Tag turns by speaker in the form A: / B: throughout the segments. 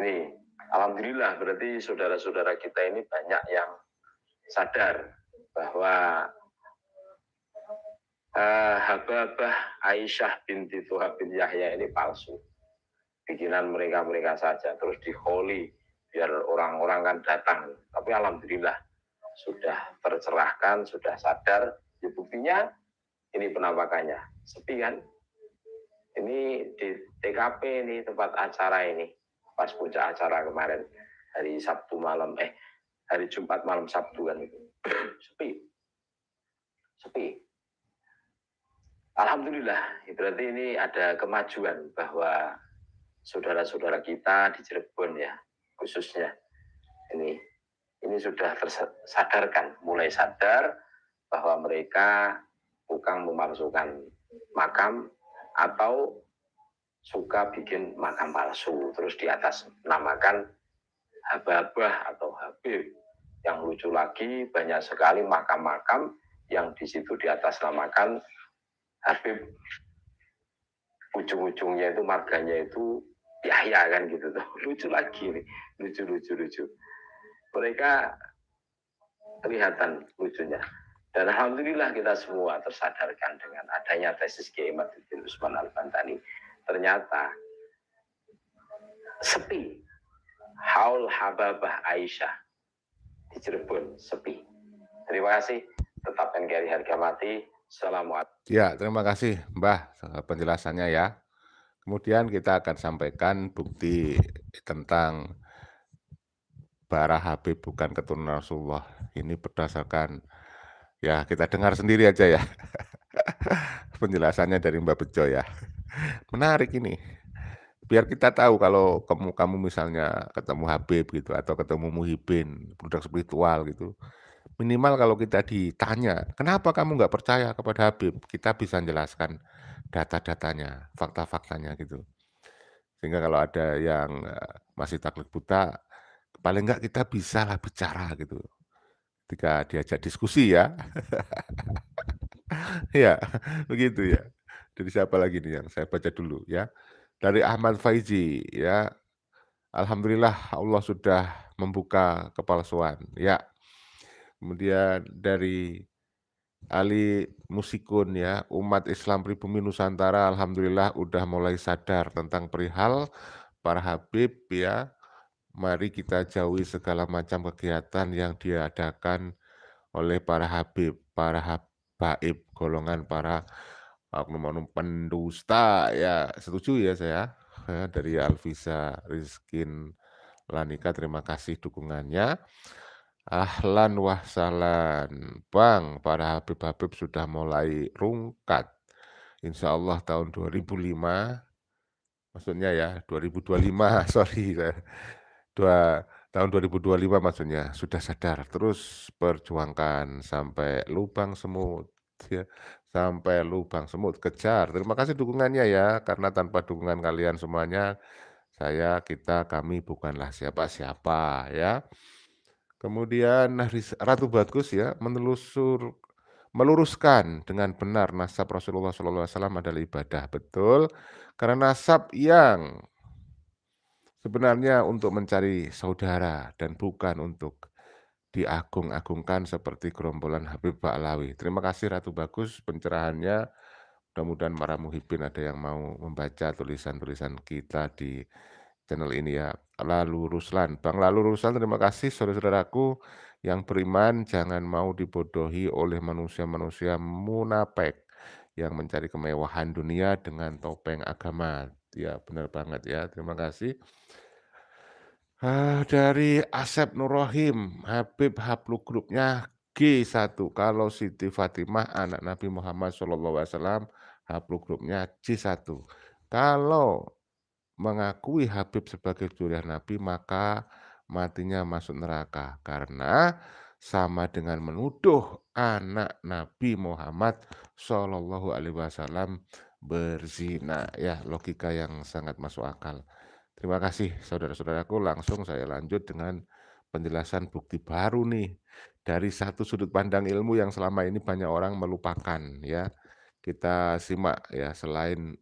A: Nih, alhamdulillah berarti saudara-saudara kita ini banyak yang sadar bahwa Hababah Aisyah binti Tuhab bin Yahya ini palsu. Bikinan mereka-mereka saja, terus diholi biar orang-orang kan datang. Tapi alhamdulillah sudah tercerahkan, sudah sadar. Ya, buktinya ini penampakannya. Sepi kan? Ini di TKP ini tempat acara ini. Pas puncak acara kemarin hari Sabtu malam, hari Jumat malam Sabtu kan itu. Sepi. Sepi. Alhamdulillah, berarti ini ada kemajuan bahwa saudara-saudara kita di Cirebon ya, khususnya ini sudah tersadarkan, mulai sadar bahwa mereka bukan memalsukan makam atau suka bikin makam palsu, terus di atas namakan Hababah atau Habib. Yang lucu lagi banyak sekali makam-makam yang di situ di atas namakan Habib, ujung-ujungnya itu marganya itu Yahya kan gitu tuh. Lucu lagi nih, lucu. Mereka kelihatan lucunya. Dan alhamdulillah kita semua tersadarkan dengan adanya tesis Kiai Imaduddin Usman Al-Bantani. Ternyata sepi. Haul Hababah Aisyah di Cirebon sepi. Terima kasih. Tetap NKRI harga mati. Assalamualaikum.
B: Ya, terima kasih Mbah penjelasannya ya. Kemudian kita akan sampaikan bukti tentang Bara Habib bukan keturunan Rasulullah. Ini berdasarkan, ya kita dengar sendiri aja ya. Penjelasannya dari Mbak Bejo ya. Menarik ini. Biar kita tahu kalau kamu misalnya ketemu Habib gitu atau ketemu Muhyiddin, budak spiritual gitu. Minimal kalau kita ditanya, "Kenapa kamu nggak percaya kepada Habib?" Kita bisa jelaskan data-datanya, fakta-faktanya gitu. Sehingga kalau ada yang, masih taklid buta, paling nggak kita bisalah bicara gitu, ketika diajak diskusi ya. Iya, begitu ya. Dari siapa lagi nih yang saya baca dulu ya. Dari Ahmad Faizi ya, alhamdulillah Allah sudah membuka kepalsuan, ya. Kemudian dari Ali Musikun ya, umat Islam pribumi Nusantara alhamdulillah udah mulai sadar tentang perihal para habib ya. Mari kita jauhi segala macam kegiatan yang diadakan oleh para habib, para habaib, golongan para oknum-oknum pendusta ya. Setuju ya saya. Dari Alvisa Rizkin Lanika, terima kasih dukungannya. Ahlan wa sahlan, Bang, para habib-habib sudah mulai rungkat. Insya Allah tahun 2005, maksudnya ya 2025, sorry, tahun 2025 maksudnya sudah sadar. Terus perjuangkan sampai lubang semut, ya, sampai lubang semut kejar. Terima kasih dukungannya ya, karena tanpa dukungan kalian semuanya, kami bukanlah siapa-siapa ya. Kemudian Ratu Bagus ya meluruskan dengan benar nasab Rasulullah SAW adalah ibadah, betul. Karena nasab yang sebenarnya untuk mencari saudara dan bukan untuk diagung-agungkan seperti gerombolan Habib Ba'alawi. Terima kasih Ratu Bagus pencerahannya. Mudah-mudahan para muhibbin ada yang mau membaca tulisan-tulisan kita di channel ini ya. Lalu Ruslan, Bang Lalu Ruslan, terima kasih saudara-saudaraku yang beriman, jangan mau dibodohi oleh manusia-manusia munafik yang mencari kemewahan dunia dengan topeng agama. Ya benar banget ya, terima kasih. Dari Asep Nurrohim, Habib Hablu grupnya G1. Kalau Siti Fatimah anak Nabi Muhammad SAW, Hablu grupnya G1. Kalau mengakui Habib sebagai juriah Nabi, maka matinya masuk neraka. Karena sama dengan menuduh anak Nabi Muhammad SAW berzina. Ya, logika yang sangat masuk akal. Terima kasih saudara-saudaraku, langsung saya lanjut dengan penjelasan bukti baru nih. Dari satu sudut pandang ilmu yang selama ini banyak orang melupakan ya. Kita simak ya, selain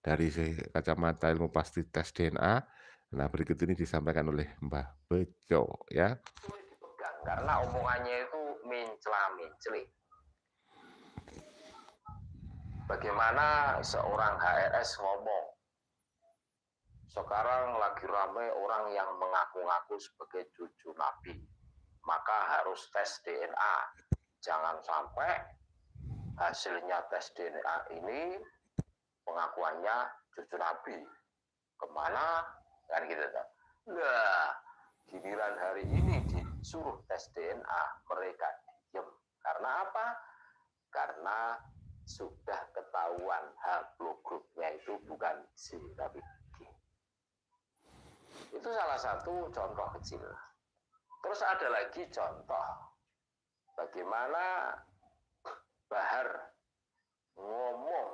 B: dari kacamata ilmu pasti tes DNA, Nah, berikut ini disampaikan oleh Mbah Bejo ya.
A: Sulit dipegang karena omongannya itu mencela-menceli. Bagaimana seorang HRS ngomong, sekarang lagi ramai orang yang mengaku-ngaku sebagai cucu Nabi, maka harus tes DNA. Jangan sampai hasilnya tes DNA ini pengakuannya cucu Nabi. Kemana? Kan gitu. Nah, giliran hari ini disuruh tes DNA, mereka diam. Karena apa? Karena sudah ketahuan haplogrupnya itu bukan C tapi G. Itu salah satu contoh kecil. Terus ada lagi contoh bagaimana Bahar ngomong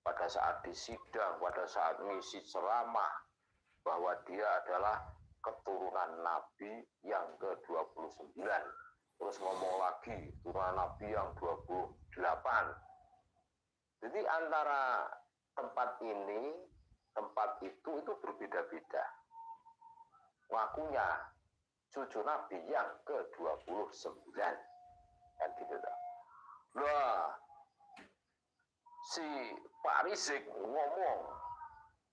A: pada saat di sidang, pada saat ngisi ceramah bahwa dia adalah keturunan Nabi yang ke-29. Terus ngomong lagi turunan Nabi yang 28. Jadi antara tempat ini, tempat itu berbeda-beda. Ngakunya cucu Nabi yang ke-29. Kan gitu. Nah, si Pak Rizik ngomong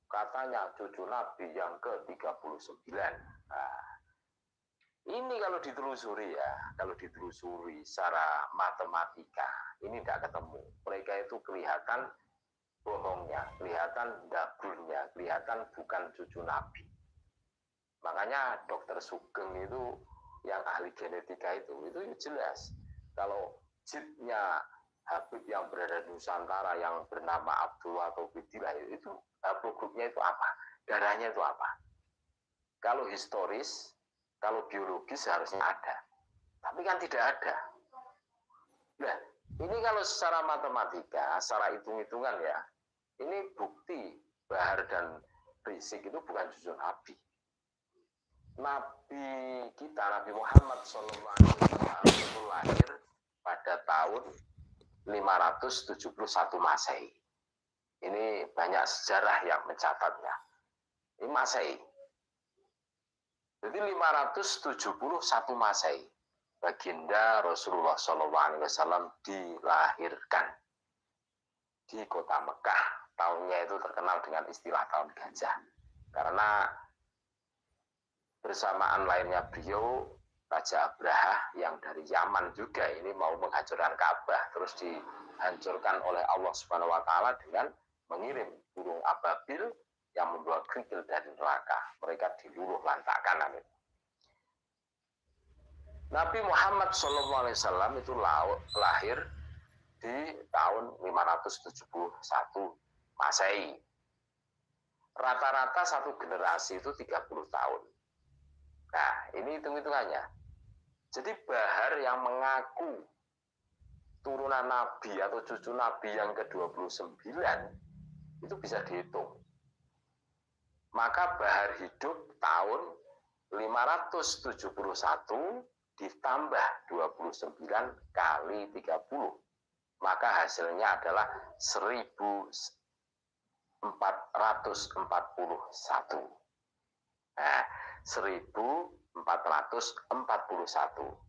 A: katanya cucu Nabi yang ke-39. Nah, ini kalau ditelusuri ya, kalau ditelusuri secara matematika, ini tidak ketemu. Mereka itu kelihatan bohongnya, kelihatan dagulnya, kelihatan bukan cucu Nabi. Makanya dokter Sugeng itu yang ahli genetika itu jelas. Kalau jitnya Habib yang berada di Nusantara yang bernama Abdullah atau Bidillah itu haplogrupnya itu apa? Darahnya itu apa? Kalau historis, kalau biologis harusnya ada. Tapi kan tidak ada. Nah, ini kalau secara matematika, secara hitung-hitungan ya, ini bukti Bahar dan Rizik itu bukan cucu Nabi. Nabi kita, Nabi Muhammad SAW itu lahir pada tahun 571 Masehi. Ini banyak sejarah yang mencatatnya. Ini Masehi. Jadi 571 Masehi, baginda Rasulullah SAW dilahirkan di kota Mekah. Tahunnya itu terkenal dengan istilah tahun gajah. Karena bersamaan lainnya beliau Raja Abraha yang dari Yaman juga ini mau menghancurkan Ka'bah, terus dihancurkan oleh Allah Subhanahu wa taala dengan mengirim burung ababil yang membawa kerikil dari neraka. Mereka diluluh lantakkan. Amin. Nabi Muhammad SAW itu lahir di tahun 571 Masehi. Rata-rata satu generasi itu 30 tahun. Nah, ini hitung-hitungannya. Jadi Bahar yang mengaku turunan Nabi atau cucu Nabi yang ke-29 itu bisa dihitung. Maka Bahar hidup tahun 571 ditambah 29 kali 30. Maka hasilnya adalah 1441. Nah, 1441.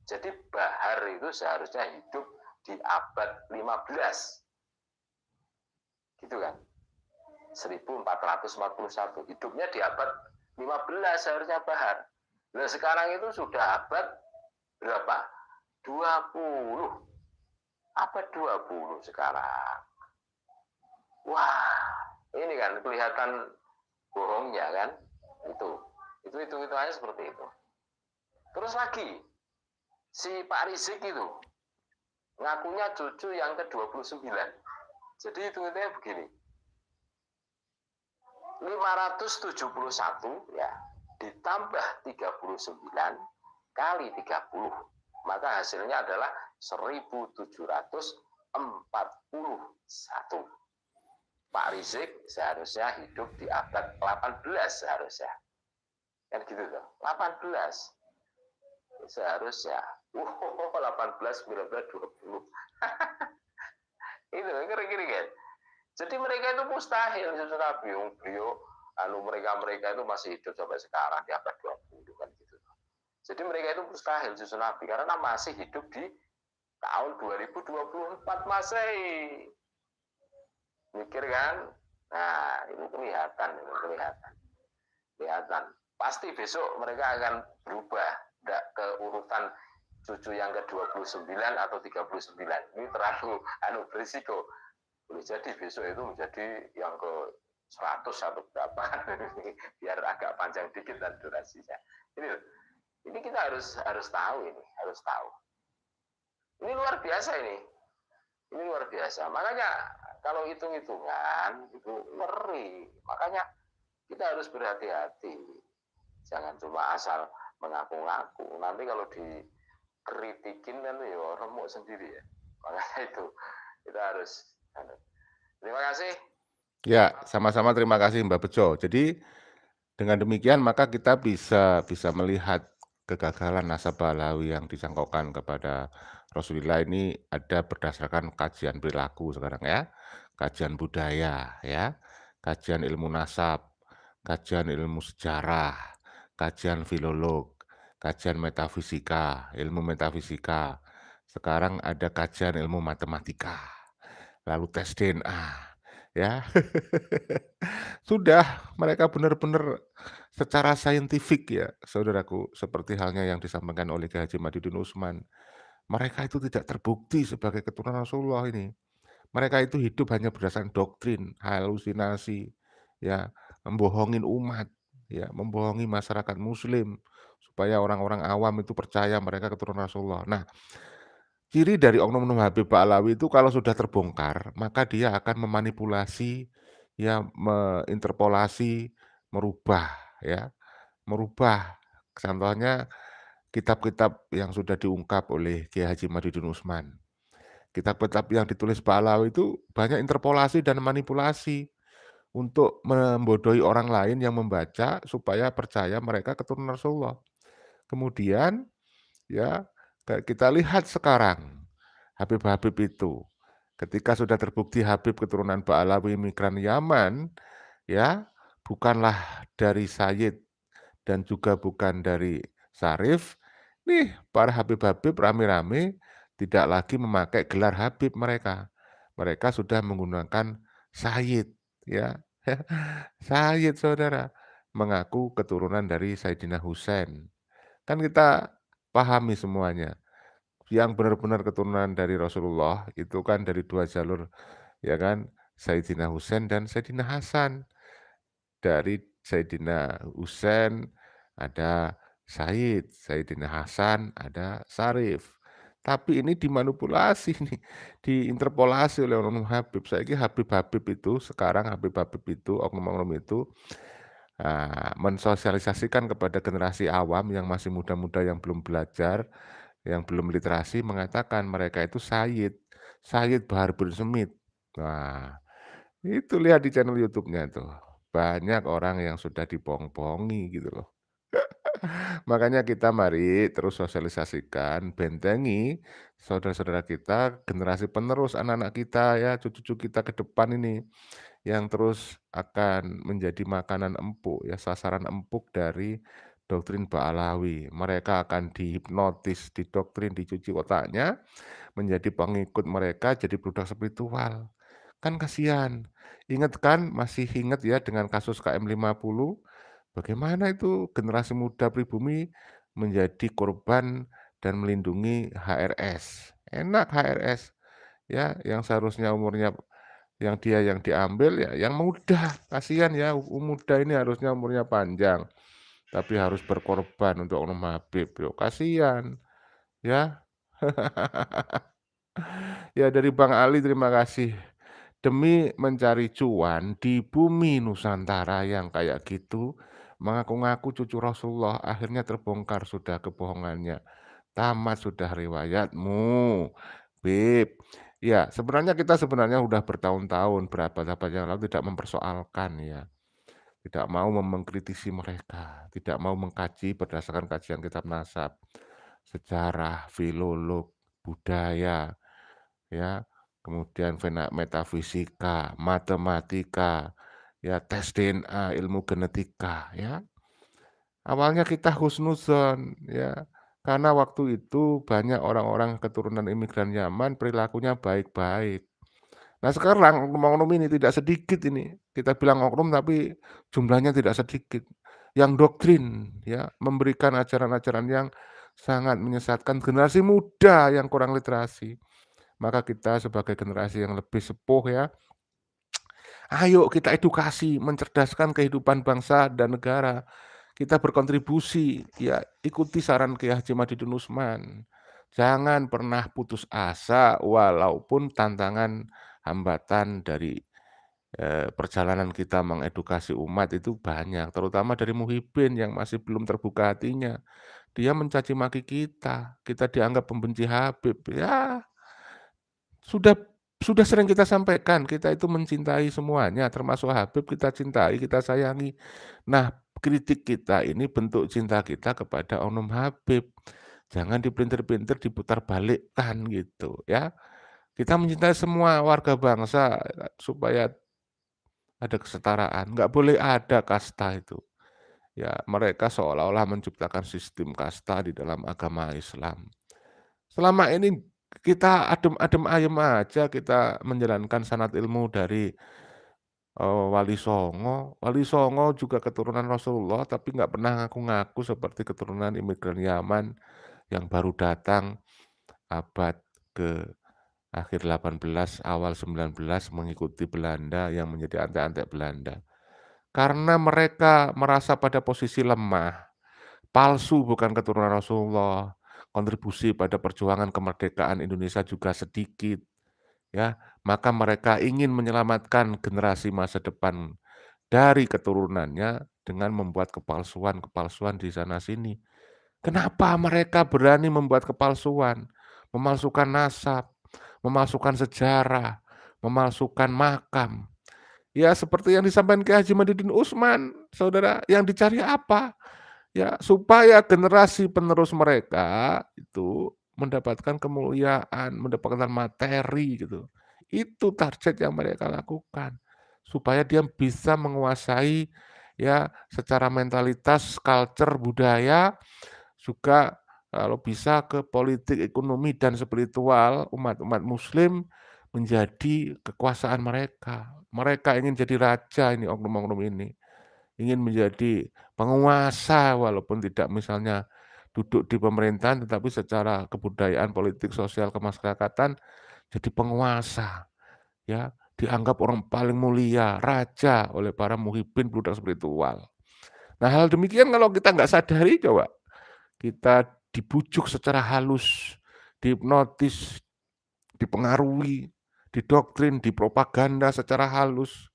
A: Jadi Bahar itu seharusnya hidup di abad 15. Gitu kan? 1441. Hidupnya di abad 15 seharusnya Bahar. Nah, sekarang itu sudah abad berapa? 20. Abad 20 sekarang. Wah, ini kan kelihatan bohongnya kan? Itu hitung-hitungannya seperti itu. Terus lagi, si Pak Rizik itu ngakunya cucu yang ke-29. Jadi hitung-hitungnya begini. 571 ya ditambah 39 kali 30. Maka hasilnya adalah 1741. Pak Rizik seharusnya hidup di abad 18 seharusnya. Kan gitu tuh. 18. Seharusnya. 18, 19, 20. Itu kira-kira kan. Jadi mereka itu mustahil cucu Nabi. Beliau mereka itu masih hidup sampai sekarang di abad 20 kan gitu. Jadi mereka itu mustahil cucu Nabi karena masih hidup di tahun 2024 Masehi. Mikir kan? Nah, ini kelihatan. Kelihatan. Pasti besok mereka akan berubah, tidak ke urutan cucu yang ke-29 atau 39. Ini terlalu berisiko. Boleh jadi besok itu menjadi yang ke 100 atau berapa. Biar agak panjang dikit dan durasinya. Ini kita harus tahu ini, harus tahu. Ini luar biasa ini. Ini luar biasa. Makanya kalau hitung-hitungan itu ngeri. Makanya kita harus berhati-hati. Jangan cuma asal mengaku-ngaku. Nanti kalau dikritikin kan ya remuk sendiri ya. Makanya itu kita harus. Terima kasih.
B: Ya, sama-sama terima kasih Mbak Bejo. Jadi dengan demikian maka kita bisa melihat kegagalan nasab Pahlawi yang disangkaukan kepada Rasulullah ini ada berdasarkan kajian perilaku sekarang ya, kajian budaya ya, kajian ilmu nasab, kajian ilmu sejarah, kajian filolog, kajian metafisika, ilmu metafisika. Sekarang ada kajian ilmu matematika, lalu tes DNA, ya. Sudah, mereka benar-benar secara saintifik ya, saudaraku, seperti halnya yang disampaikan oleh Kiai Haji Madidin Usman. Mereka itu tidak terbukti sebagai keturunan Rasulullah ini. Mereka itu hidup hanya berdasarkan doktrin, halusinasi, ya, membohongin umat, ya, membohongi masyarakat muslim supaya orang-orang awam itu percaya mereka keturunan Rasulullah. Nah, ciri dari oknum-oknum Habib Ba'alawi itu kalau sudah terbongkar, maka dia akan memanipulasi, ya, menginterpolasi, merubah, ya, merubah. Contohnya kitab-kitab yang sudah diungkap oleh Kiai Haji Madidin Usman. Kitab-kitab yang ditulis Ba'alawi itu banyak interpolasi dan manipulasi untuk membodohi orang lain yang membaca supaya percaya mereka keturunan Rasulullah. Kemudian, ya, kita lihat sekarang Habib-habib itu, ketika sudah terbukti Habib keturunan Ba'alawi migran Yaman, ya, bukanlah dari Sayyid dan juga bukan dari Syarif, nih para Habib-habib rame-rame tidak lagi memakai gelar Habib mereka. Mereka sudah menggunakan Sayyid, ya. Sayyid saudara, mengaku keturunan dari Sayyidina Husain. Kan kita pahami semuanya. Yang benar-benar keturunan dari Rasulullah itu kan dari dua jalur, ya kan, Sayyidina Husain dan Sayyidina Hasan. Dari Sayyidina Husain ada Said, Sayyidina Hasan ada Syarif. Tapi ini dimanipulasi nih, diinterpolasi oleh oknum Habib. Saiki Habib-habib itu, sekarang Habib-habib itu, oknum-oknum itu, mensosialisasikan kepada generasi awam yang masih muda-muda yang belum belajar, yang belum literasi, mengatakan mereka itu Sayyid, Sayyid Bahar bin Smith. Nah, itu lihat di channel YouTube-nya tuh, banyak orang yang sudah dibong-bongi gitu loh. Makanya kita mari terus sosialisasikan, bentengi saudara-saudara kita, generasi penerus anak-anak kita ya, cucu-cucu kita ke depan ini, yang terus akan menjadi makanan empuk ya, sasaran empuk dari doktrin Ba'alawi. Mereka akan dihipnotis, didoktrin, dicuci otaknya, menjadi pengikut mereka, jadi budak spiritual. Kan kasihan. Ingat kan, masih ingat ya dengan kasus KM50, bagaimana itu generasi muda pribumi menjadi korban dan melindungi HRS. Enak HRS, ya, yang seharusnya umurnya yang diambil ya yang muda. Kasihan ya, muda ini harusnya umurnya panjang, tapi harus berkorban untuk oknum Habib. Yo, kasihan, ya. Ya dari Bang Ali terima kasih. Demi mencari cuan di bumi Nusantara yang kayak gitu, mengaku-ngaku cucu Rasulullah, akhirnya terbongkar sudah kebohongannya. Tamat sudah riwayatmu, Bib. Ya, sebenarnya kita udah bertahun-tahun, berabad-abad yang lalu tidak mempersoalkan ya. Tidak mau mengkritisi mereka, tidak mau mengkaji berdasarkan kajian kitab nasab, sejarah, filolog, budaya, ya, kemudian metafisika, matematika, ya tes DNA, ilmu genetika, ya. Awalnya kita husnuzon, ya, karena waktu itu banyak orang-orang keturunan imigran Yaman perilakunya baik-baik. Nah sekarang oknum-oknum ini tidak sedikit ini, kita bilang oknum tapi jumlahnya tidak sedikit, yang doktrin, ya, memberikan ajaran-ajaran yang sangat menyesatkan generasi muda yang kurang literasi. Maka kita sebagai generasi yang lebih sepuh, ya, ayo kita edukasi, mencerdaskan kehidupan bangsa dan negara. Kita berkontribusi, ya, ikuti saran Kiai Haji Madidun Usman. Jangan pernah putus asa walaupun tantangan, hambatan dari, perjalanan kita mengedukasi umat itu banyak, terutama dari Muhyiddin yang masih belum terbuka hatinya. Dia mencaci maki kita dianggap pembenci Habib, ya sudah sudah sering kita sampaikan, kita itu mencintai semuanya, termasuk Habib kita cintai, kita sayangi. Nah, kritik kita ini bentuk cinta kita kepada oknum Habib. Jangan dipelintir-pelintir, diputarbalikkan gitu ya. Kita mencintai semua warga bangsa supaya ada kesetaraan, nggak boleh ada kasta itu. Ya, mereka seolah-olah menciptakan sistem kasta di dalam agama Islam. Selama ini kita adem-adem ayem aja kita menjalankan sanad ilmu dari, Wali Songo. Wali Songo juga keturunan Rasulullah, tapi nggak pernah ngaku-ngaku seperti keturunan imigran Yaman yang baru datang abad ke akhir 18, awal 19 mengikuti Belanda yang menjadi antek-antek Belanda. Karena mereka merasa pada posisi lemah, palsu bukan keturunan Rasulullah, kontribusi pada perjuangan kemerdekaan Indonesia juga sedikit, ya. Maka mereka ingin menyelamatkan generasi masa depan dari keturunannya dengan membuat kepalsuan-kepalsuan di sana sini. Kenapa mereka berani membuat kepalsuan? Memalsukan nasab, memalsukan sejarah, memalsukan makam. Ya seperti yang disampaikan Ki Haji Madidin Usman, saudara, yang dicari apa? Ya supaya generasi penerus mereka itu mendapatkan kemuliaan, mendapatkan materi gitu. Itu target yang mereka lakukan. Supaya dia bisa menguasai ya secara mentalitas, culture, budaya, juga kalau bisa ke politik, ekonomi, dan spiritual umat-umat muslim menjadi kekuasaan mereka. Mereka ingin jadi raja ini, oknum-oknum ini. Ingin menjadi penguasa walaupun tidak misalnya duduk di pemerintahan, tetapi secara kebudayaan, politik, sosial, kemasyarakatan jadi penguasa, ya, dianggap orang paling mulia, raja oleh para muhibbin budak spiritual. Nah, hal demikian kalau kita nggak sadari coba, kita dibujuk secara halus, dihipnotis, dipengaruhi, didoktrin, dipropaganda secara halus,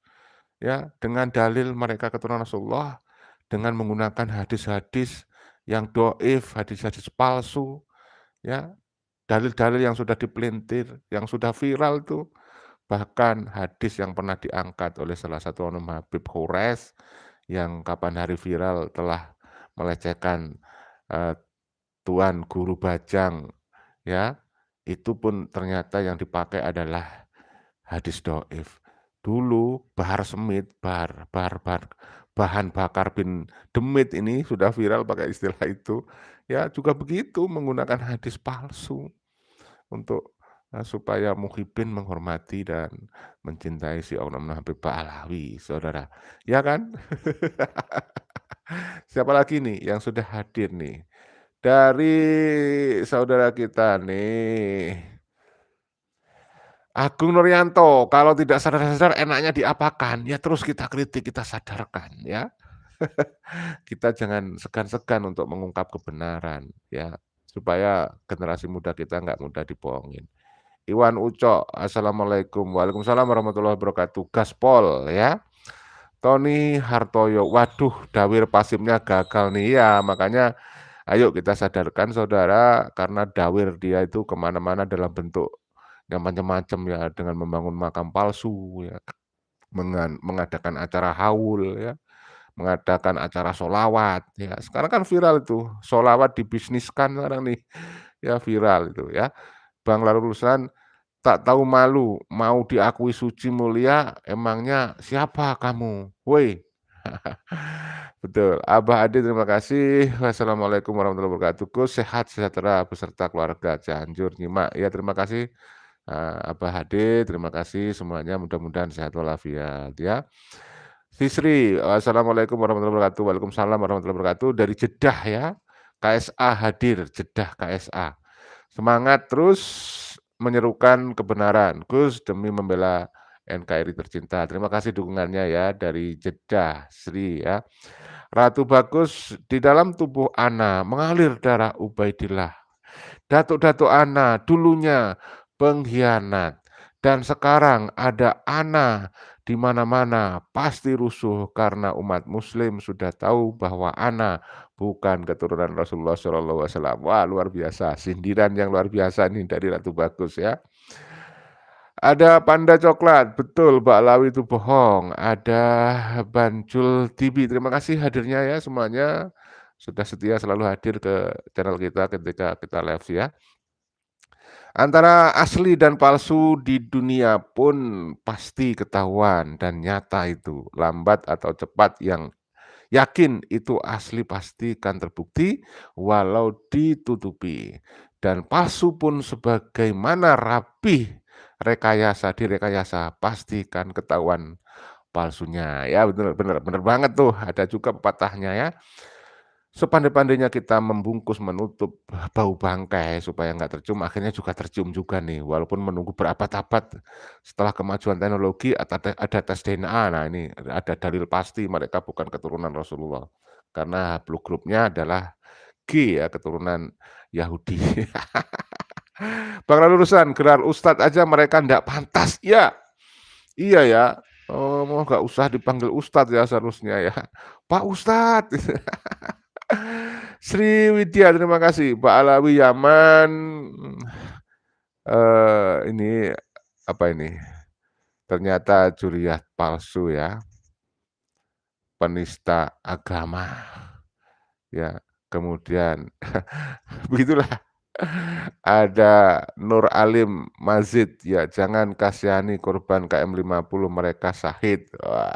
B: ya, dengan dalil mereka keturunan Rasulullah, dengan menggunakan hadis-hadis yang dhaif, hadis-hadis palsu, ya, dalil-dalil yang sudah dipelintir, yang sudah viral tuh, bahkan hadis yang pernah diangkat oleh salah satu oknum Habib Khurais, yang kapan hari viral telah melecehkan, eee, Tuan Guru Bajang, ya, itu pun ternyata yang dipakai adalah hadis dhaif. Dulu Bahar Semit, bahan bakar bin demit ini sudah viral pakai istilah itu, ya juga begitu menggunakan hadis palsu untuk, supaya muhibbin menghormati dan mencintai si oknum Habib Ba'alawi, saudara, ya kan? Siapa lagi nih yang sudah hadir nih? Dari saudara kita nih, Agung Nuryanto, kalau tidak sadar-sadar enaknya diapakan? Ya terus kita kritik, kita sadarkan ya. Kita jangan segan-segan untuk mengungkap kebenaran ya, supaya generasi muda kita nggak mudah dibohongin. Iwan Ucok, assalamualaikum. Waalaikumsalam warahmatullahi wabarakatuh. Gaspol ya. Tony Hartoyo, waduh dawir pasifnya gagal nih ya, makanya ayo kita sadarkan saudara, karena dawir dia itu kemana-mana dalam bentuk yang macam-macam ya, dengan membangun makam palsu ya, mengadakan acara haul ya, mengadakan acara sholawat ya. Sekarang kan viral itu, sholawat dibisniskan sekarang nih, ya viral itu ya. Bang Larusan tak tahu malu, mau diakui suci mulia, emangnya siapa kamu? Woi. Betul. Abah Ade terima kasih. Wassalamualaikum warahmatullahi wabarakatuh. Gus sehat sejahtera beserta keluarga Cianjur nyimak. Ya terima kasih, Abah Ade, terima kasih semuanya mudah-mudahan sehat walafiat ya. Fisri, assalamualaikum warahmatullahi wabarakatuh. Waalaikumsalam warahmatullahi wabarakatuh. Dari Jeddah ya. KSA hadir, Jeddah KSA. Semangat terus menyerukan kebenaran. Gus demi membela NKRI tercinta. Terima kasih dukungannya ya dari Jeddah, Sri ya. Ratu Bagus, di dalam tubuh Ana mengalir darah Ubaidillah. Datuk-datuk Ana dulunya pengkhianat dan sekarang ada Ana di mana-mana pasti rusuh karena umat muslim sudah tahu bahwa Ana bukan keturunan Rasulullah SAW. Wah, luar biasa, sindiran yang luar biasa nih dari Ratu Bagus ya. Ada panda coklat, betul Mbak Lawi itu bohong. Ada Bancul TV, terima kasih hadirnya ya semuanya. Sudah setia selalu hadir ke channel kita ketika kita live ya. Antara asli dan palsu di dunia pun pasti ketahuan dan nyata itu. Lambat atau cepat yang yakin itu asli pasti kan terbukti walau ditutupi. Dan palsu pun sebagaimana rapih direkayasa pastikan ketahuan palsunya. Ya benar benar benar banget tuh. Ada juga pepatahnya ya. Sepandai-pandainya kita membungkus menutup bau bangkai supaya nggak tercium, akhirnya juga tercium juga nih, walaupun menunggu berabad-abad setelah kemajuan teknologi ada tes DNA. Nah ini ada dalil pasti mereka bukan keturunan Rasulullah, karena blood group-nya adalah G ya, keturunan Yahudi. Bang Lulusan, gelar ustadz aja mereka ndak pantas, ya. Iya ya, oh mau nggak usah dipanggil ustadz ya seharusnya ya, Pak Ustadz. Sri Widya, terima kasih. Pak Alawi Yaman, ini apa ini? Ternyata juriyah palsu ya, penista agama. Ya, kemudian begitulah. Ada Nur Alim Mazid, ya jangan kasihani korban KM50 mereka syahid. Wah,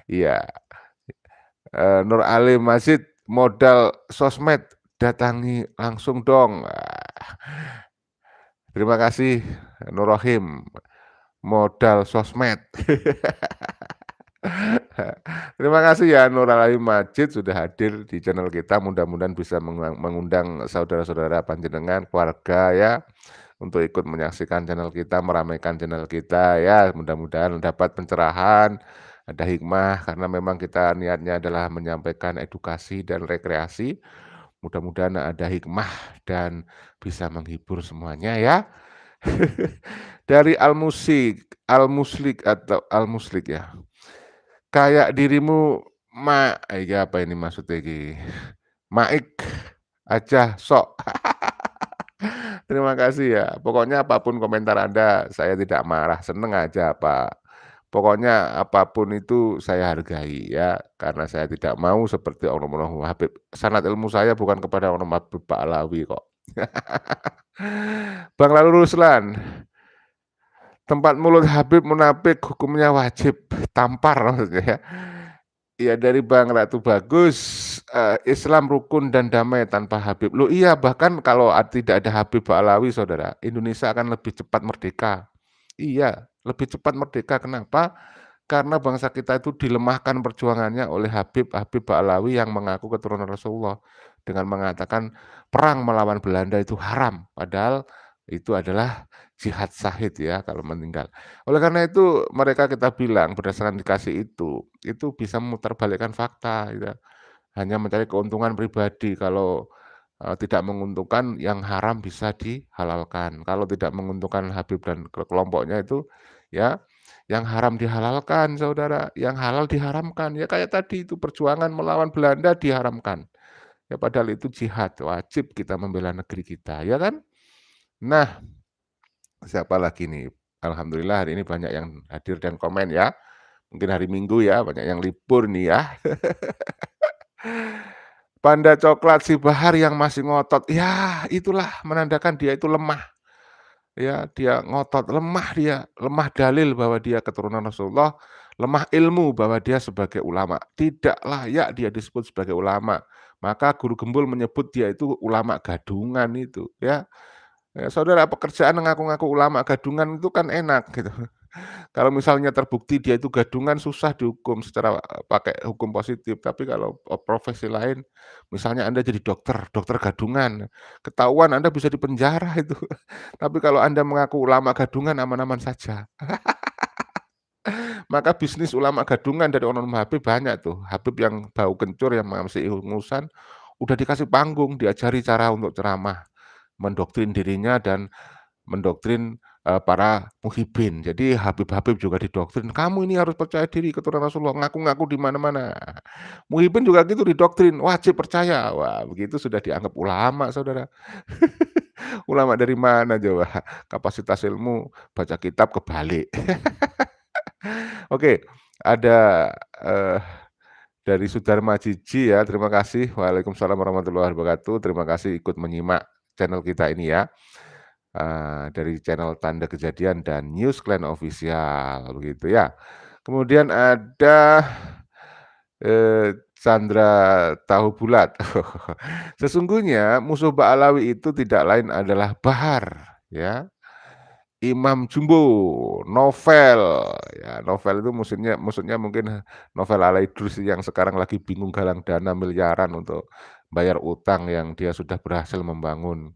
B: iya. Nur Alim Mazid, modal sosmed, datangi langsung dong. Terima kasih Nur Rohim, modal sosmed. Terima kasih ya Nur Alim Mazid sudah hadir di channel kita, mudah-mudahan bisa mengundang saudara-saudara panjenengan, keluarga ya, untuk ikut menyaksikan channel kita, meramaikan channel kita ya, mudah-mudahan dapat pencerahan, ada hikmah, karena memang kita niatnya adalah menyampaikan edukasi dan rekreasi. Mudah-mudahan ada hikmah dan bisa menghibur semuanya ya. Dari Al-Muslik atau Al-Muslik ya. Kayak dirimu ya apa ini maksudnya iki? Maik aja sok. Terima kasih ya. Pokoknya apapun komentar Anda, saya tidak marah, seneng aja Pak. Pokoknya apapun itu saya hargai ya, karena saya tidak mau seperti oknum-oknum Habib. Sanad ilmu saya bukan kepada oknum Habib Pak Alawi kok. Bang Lalu Ruslan, tempat mulut Habib munafik hukumnya wajib tampar maksudnya ya. Iya dari Bang Ratu Bagus, Islam rukun dan damai tanpa Habib. Loh iya bahkan kalau tidak ada Habib Ba'alawi Saudara, Indonesia akan lebih cepat merdeka. Iya, lebih cepat merdeka. Kenapa? Karena bangsa kita itu dilemahkan perjuangannya oleh Habib Ba'alawi yang mengaku keturunan Rasulullah dengan mengatakan perang melawan Belanda itu haram, padahal itu adalah jihad syahid ya kalau meninggal. Oleh karena itu mereka kita bilang berdasarkan dikasih itu bisa memutarbalikkan fakta gitu. Hanya mencari keuntungan pribadi kalau tidak menguntungkan yang haram bisa dihalalkan. Kalau tidak menguntungkan Habib dan kelompoknya itu ya yang haram dihalalkan Saudara, yang halal diharamkan. Ya kayak tadi itu perjuangan melawan Belanda diharamkan. Ya padahal itu jihad, wajib kita membela negeri kita, ya kan? Nah, siapa lagi nih? Alhamdulillah hari ini banyak yang hadir dan komen ya. Mungkin hari Minggu ya, banyak yang libur nih ya. Panda coklat si Bahar yang masih ngotot, ya itulah menandakan dia itu lemah. ya dia ngotot, lemah dalil bahwa dia keturunan Rasulullah, lemah ilmu bahwa dia sebagai ulama, tidak layak dia disebut sebagai ulama. Maka Guru Gembul menyebut dia itu ulama gadungan itu, ya. Ya saudara, pekerjaan ngaku-ngaku ulama gadungan itu kan enak gitu. Kalau misalnya terbukti dia itu gadungan susah dihukum secara pakai hukum positif, tapi kalau profesi lain, misalnya Anda jadi dokter, dokter gadungan, ketahuan Anda bisa dipenjara itu. Tapi kalau Anda mengaku ulama gadungan aman-aman saja. Maka bisnis ulama gadungan dari Ononum Habib banyak tuh. Habib yang bau kencur yang masih ingusan, udah dikasih panggung, diajari cara untuk ceramah, mendoktrin dirinya dan mendoktrin, para muhibin. Jadi Habib-habib juga didoktrin, "Kamu ini harus percaya diri keturunan Rasulullah, ngaku-ngaku di mana-mana." Muhibin juga gitu didoktrin, "Wajib percaya." Wah, begitu sudah dianggap ulama, Saudara. Ulama dari mana coba? Kapasitas ilmu baca kitab kebalik. Oke, ada, eee, dari Sudarma Jiji ya, terima kasih. Waalaikumsalam warahmatullahi wabarakatuh. Terima kasih ikut menyimak channel kita ini ya. Dari channel Tanda Kejadian dan News Clan Official, begitu ya. Kemudian ada, Chandra Tahu Bulat. Sesungguhnya musuh Ba'alawi itu tidak lain adalah Bahar, ya. Imam Jumbo, novel, ya novel itu maksudnya mungkin novel ala Idrus yang sekarang lagi bingung galang dana miliaran untuk bayar utang yang dia sudah berhasil membangun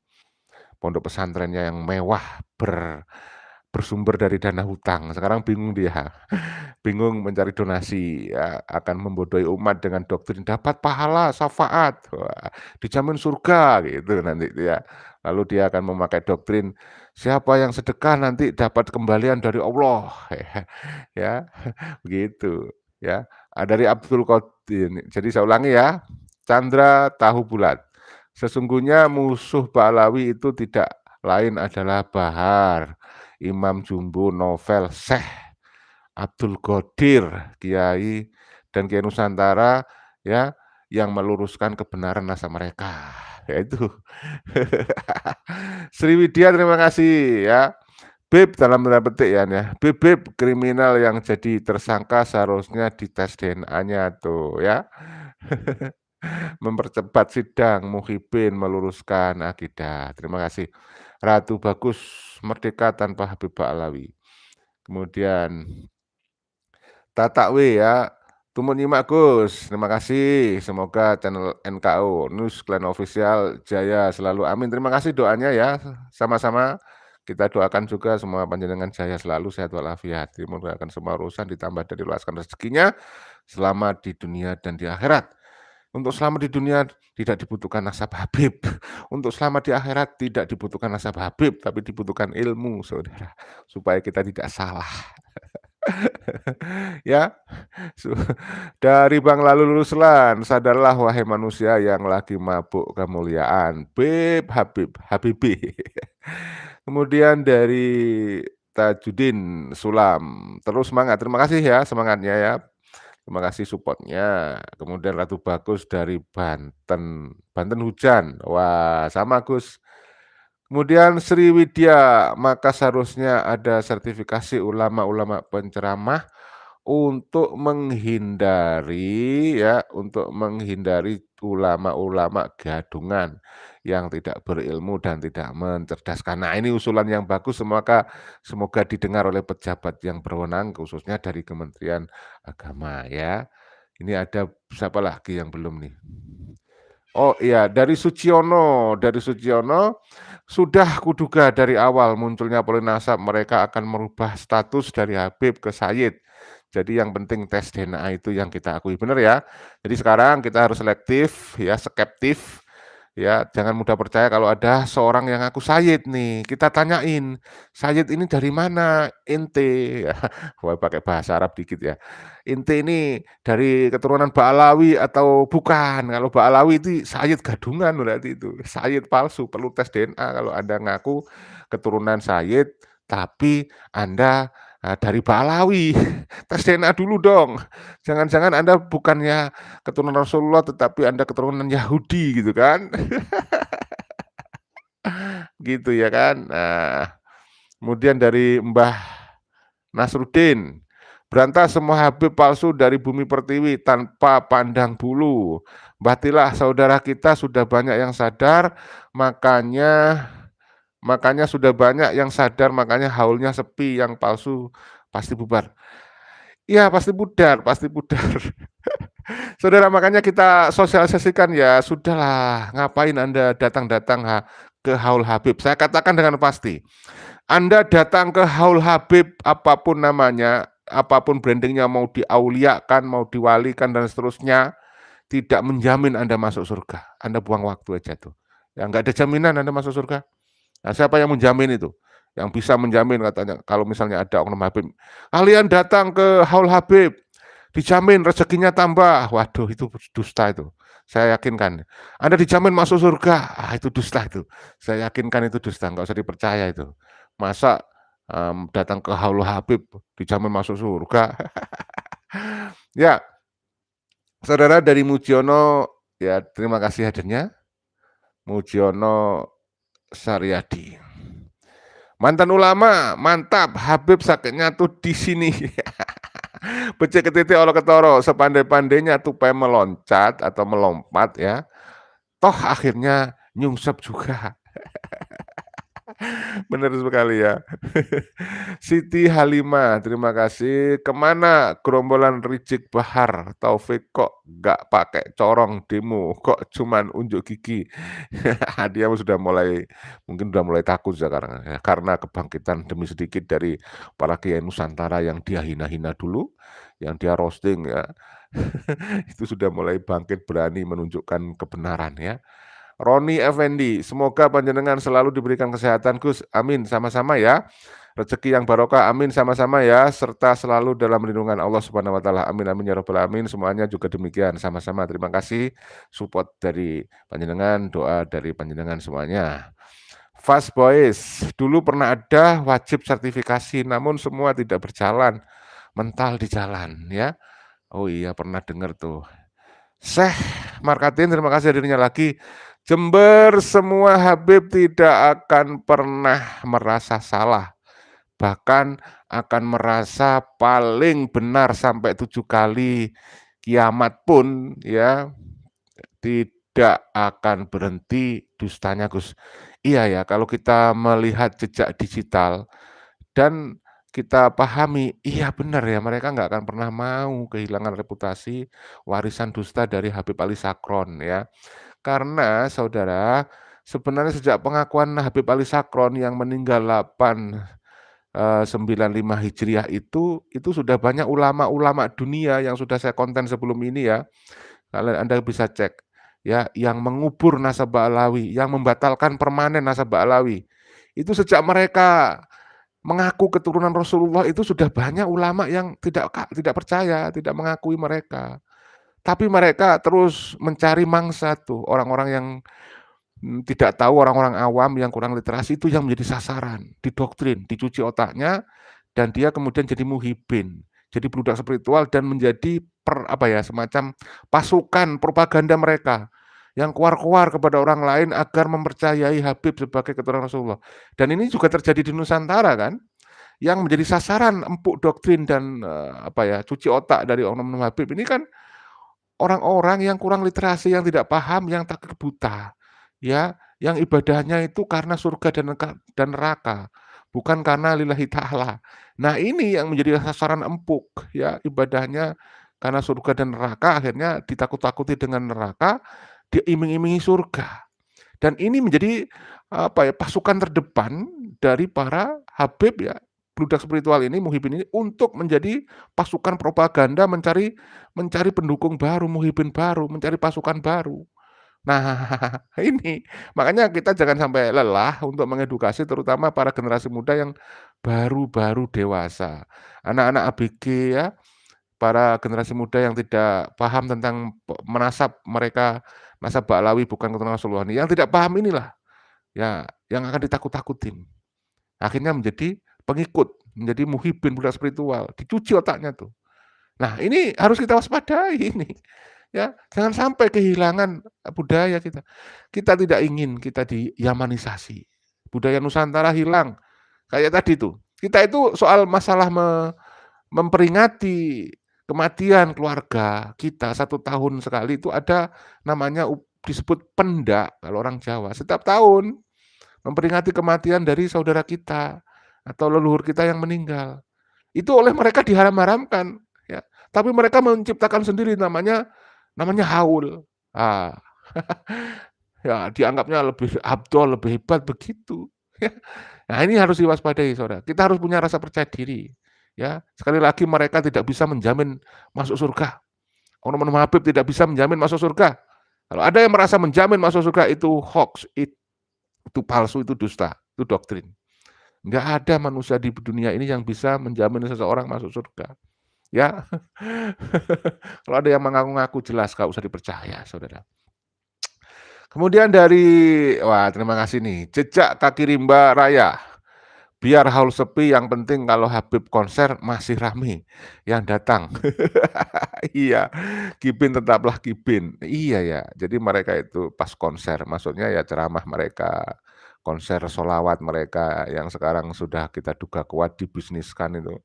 B: pondok pesantrennya yang mewah bersumber dari dana hutang. Sekarang bingung dia, bingung mencari donasi, ya, akan membodohi umat dengan doktrin dapat pahala, syafaat, wah, dijamin surga gitu nanti dia. Lalu dia akan memakai doktrin siapa yang sedekah nanti dapat kembalian dari Allah, ya, begitu, ya. Dari Abdul Qadir. Jadi saya ulangi ya, Chandra Tahu Bulat. Sesungguhnya musuh Ba'alawi itu tidak lain adalah Bahar, Imam Jumbo, novel, Syekh Abdul Qadir, Kiai dan Kiai Nusantara ya yang meluruskan kebenaran nasa mereka. Yaitu Sriwidya terima kasih ya. Beb dalam tanda petik ya, Beb kriminal yang jadi tersangka seharusnya dites DNA-nya tuh ya. Mempercepat sidang, Muhibin meluruskan akidah. Terima kasih. Ratu Bagus merdeka tanpa Habib Ba'alawi. Kemudian Tata W ya, tumun nyimak Gus, terima kasih. Semoga channel NKO News Clan Official jaya selalu. Amin. Terima kasih doanya ya, sama-sama. Kita doakan juga semua panjenengan jaya selalu, sehat walafiat, dimudahkan semua urusan, ditambah dan diluaskan rezekinya, selamat di dunia dan di akhirat. Untuk selamat di dunia tidak dibutuhkan nasab Habib. Untuk selamat di akhirat tidak dibutuhkan nasab Habib, tapi dibutuhkan ilmu, saudara, supaya kita tidak salah. Ya, dari Bang Lalu Ruslan, sadarlah wahai manusia yang lagi mabuk kemuliaan. Beb Habib, Habibi. Kemudian dari Tajudin Sulam, terus semangat. Terima kasih ya semangatnya ya. Terima kasih support-nya. Kemudian Ratu Bagus dari Banten, Banten hujan. Wah, sama Gus. Kemudian Sriwidya, maka seharusnya ada sertifikasi ulama-ulama penceramah untuk menghindari ulama-ulama gadungan yang tidak berilmu dan tidak mencerdaskan. Nah, ini usulan yang bagus, semoga didengar oleh pejabat yang berwenang khususnya dari Kementerian Agama ya. Ini ada siapa lagi yang belum nih? Oh iya, dari Suciono, sudah kuduga dari awal munculnya polinasab mereka akan merubah status dari Habib ke Sayyid. Jadi yang penting tes DNA itu yang kita akui, benar ya. Jadi sekarang kita harus selektif ya, skeptif ya, jangan mudah percaya kalau ada seorang yang ngaku Sayyid nih, kita tanyain, "Sayyid ini dari mana? Ente?" Wah, pakai bahasa Arab dikit ya. "Ente ini dari keturunan Ba'alawi atau bukan?" Kalau Ba'alawi itu Sayyid gadungan berarti itu, Sayyid palsu, perlu tes DNA kalau Anda ngaku keturunan Sayyid, tapi Anda, dari Ba'alawi. Tes DNA dulu dong. Jangan-jangan Anda bukannya keturunan Rasulullah, tetapi Anda keturunan Yahudi gitu kan. Gitu ya kan. Nah, Kemudian dari Mbah Nasruddin, berantas semua Habib palsu dari bumi pertiwi tanpa pandang bulu. Batilah saudara kita sudah banyak yang sadar, makanya sudah banyak yang sadar, makanya haulnya sepi, yang palsu pasti bubar. Iya pasti pudar, pasti pudar. Saudara, makanya kita sosialisasikan ya, sudahlah, ngapain Anda datang-datang ke Haul Habib. Saya katakan dengan pasti, Anda datang ke Haul Habib, apapun namanya, apapun brandingnya, mau diauliakan, mau diwalikan, dan seterusnya, tidak menjamin Anda masuk surga. Anda buang waktu aja tuh. Ya, nggak ada jaminan Anda masuk surga. Nah, siapa yang menjamin itu? Yang bisa menjamin katanya, kalau misalnya ada oknum Habib, kalian datang ke Haul Habib, dijamin rezekinya tambah. Waduh, itu dusta itu. Saya yakinkan. Anda dijamin masuk surga. Itu dusta itu. Saya yakinkan itu dusta. Nggak usah dipercaya itu. Masa datang ke Haul Habib dijamin masuk surga? Ya, saudara dari Mujiono, ya terima kasih hadirnya. Mujiono Saryadi. Mantan ulama, mantap. Habib sakitnya tuh di sini. Becek ketitik olah ketoro, sepandai-pandainya tupai meloncat atau melompat ya. Toh akhirnya nyungsep juga. Benar sekali ya. Siti Halimah, terima kasih. Kemana gerombolan Rijik Bahar? Taufik kok nggak pakai corong demo? Kok cuman unjuk gigi? Dia mungkin sudah mulai takut sekarang ya, karena kebangkitan demi sedikit dari para kiai Nusantara yang dia hina-hina dulu, yang dia roasting ya. Itu sudah mulai bangkit berani menunjukkan kebenaran ya. Roni Effendi, semoga panjenengan selalu diberikan kesehatan Gus, amin, sama-sama ya. Rezeki yang barokah, amin, sama-sama ya. Serta selalu dalam lindungan Allah Subhanahu Wa Taala, amin, amin ya robbal alamin. Semuanya juga demikian, sama-sama. Terima kasih support dari panjenengan, doa dari panjenengan semuanya. Fast Boys, dulu pernah ada wajib sertifikasi, namun semua tidak berjalan, mental di jalan ya. Oh iya, pernah dengar tuh. Syekh Markatin, terima kasih hadirnya lagi. Jember semua Habib tidak akan pernah merasa salah. Bahkan akan merasa paling benar sampai 7 kali. Kiamat pun ya tidak akan berhenti dustanya Gus. Iya ya, kalau kita melihat jejak digital dan kita pahami, iya benar ya, mereka nggak akan pernah mau kehilangan reputasi warisan dusta dari Habib Ali Sakron ya. Karena saudara, sebenarnya sejak pengakuan Habib Ali Sakron yang meninggal 895 Hijriah itu sudah banyak ulama-ulama dunia yang sudah saya konten sebelum ini ya. Kalian Anda bisa cek ya, yang mengubur nasabah Alawi, yang membatalkan permanen nasabah Alawi. Itu sejak mereka mengaku keturunan Rasulullah itu sudah banyak ulama yang tidak percaya, tidak mengakui mereka. Tapi mereka terus mencari mangsa tuh, orang-orang yang tidak tahu, orang-orang awam yang kurang literasi itu yang menjadi sasaran, didoktrin, dicuci otaknya, dan dia kemudian jadi muhibin, jadi budak spiritual dan menjadi semacam pasukan propaganda mereka yang keluar-keluar kepada orang lain agar mempercayai Habib sebagai keturunan Rasulullah. Dan ini juga terjadi di Nusantara kan, yang menjadi sasaran empuk doktrin dan cuci otak dari oknum Habib ini kan orang-orang yang kurang literasi, yang tidak paham, yang takut buta, ya, yang ibadahnya itu karena surga dan neraka, bukan karena lillahi ta'ala. Nah, ini yang menjadi sasaran empuk, ya, ibadahnya karena surga dan neraka, akhirnya ditakut-takuti dengan neraka, diiming-imingi surga. Dan ini menjadi pasukan terdepan dari para habib ya, budak spiritual ini, muhibin ini untuk menjadi pasukan propaganda mencari pendukung baru, muhibin baru, mencari pasukan baru. Nah, ini makanya kita jangan sampai lelah untuk mengedukasi terutama para generasi muda yang baru-baru dewasa. Anak-anak ABG ya, para generasi muda yang tidak paham tentang menasab mereka, nasab Ba'lawi bukan keturunan Rasulullah, yang tidak paham inilah ya yang akan ditakut-takutin. Akhirnya menjadi pengikut, menjadi muhibin budak spiritual, dicuci otaknya tuh. Nah, ini harus kita waspadai ini. Ya, jangan sampai kehilangan budaya kita. Kita tidak ingin kita diyamanisasi. Budaya Nusantara hilang Kayak tadi tuh, kita itu soal masalah memperingati kematian keluarga kita 1 tahun sekali itu ada namanya disebut pendak kalau orang Jawa. Setiap tahun memperingati kematian dari saudara kita atau leluhur kita yang meninggal. Itu oleh mereka diharam-haramkan, ya. Tapi mereka menciptakan sendiri namanya haul. Ah, ya dianggapnya lebih afdol, lebih hebat begitu, ya. Nah, ini harus diwaspadai, Saudara. Kita harus punya rasa percaya diri, ya. Sekali lagi mereka tidak bisa menjamin masuk surga. Oknum-oknum Habib tidak bisa menjamin masuk surga. Kalau ada yang merasa menjamin masuk surga itu hoax, itu palsu, itu dusta, itu doktrin. Enggak ada manusia di dunia ini yang bisa menjamin seseorang masuk surga, ya. Kalau ada yang mengaku-ngaku jelas nggak usah dipercaya, Saudara. Kemudian wah terima kasih nih, Jejak Kaki Rimba Raya. Biar haul sepi, yang penting kalau Habib konser masih rame yang datang. Iya, Kibin tetaplah Kibin. Iya ya, jadi mereka itu pas konser, maksudnya ya ceramah mereka, konser sholawat mereka yang sekarang sudah kita duga kuat dibisniskan itu.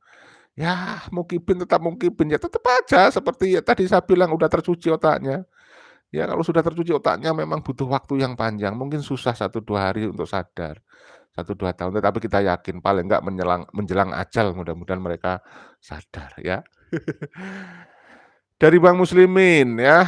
B: Ya, mau Kibin tetap mau Kibin, ya tetap aja seperti ya tadi saya bilang udah tercuci otaknya. Ya kalau sudah tercuci otaknya memang butuh waktu yang panjang, mungkin susah 1-2 hari untuk sadar. 1-2 tahun, tetapi kita yakin paling enggak menjelang ajal mudah-mudahan mereka sadar ya. Dari Bang Muslimin ya,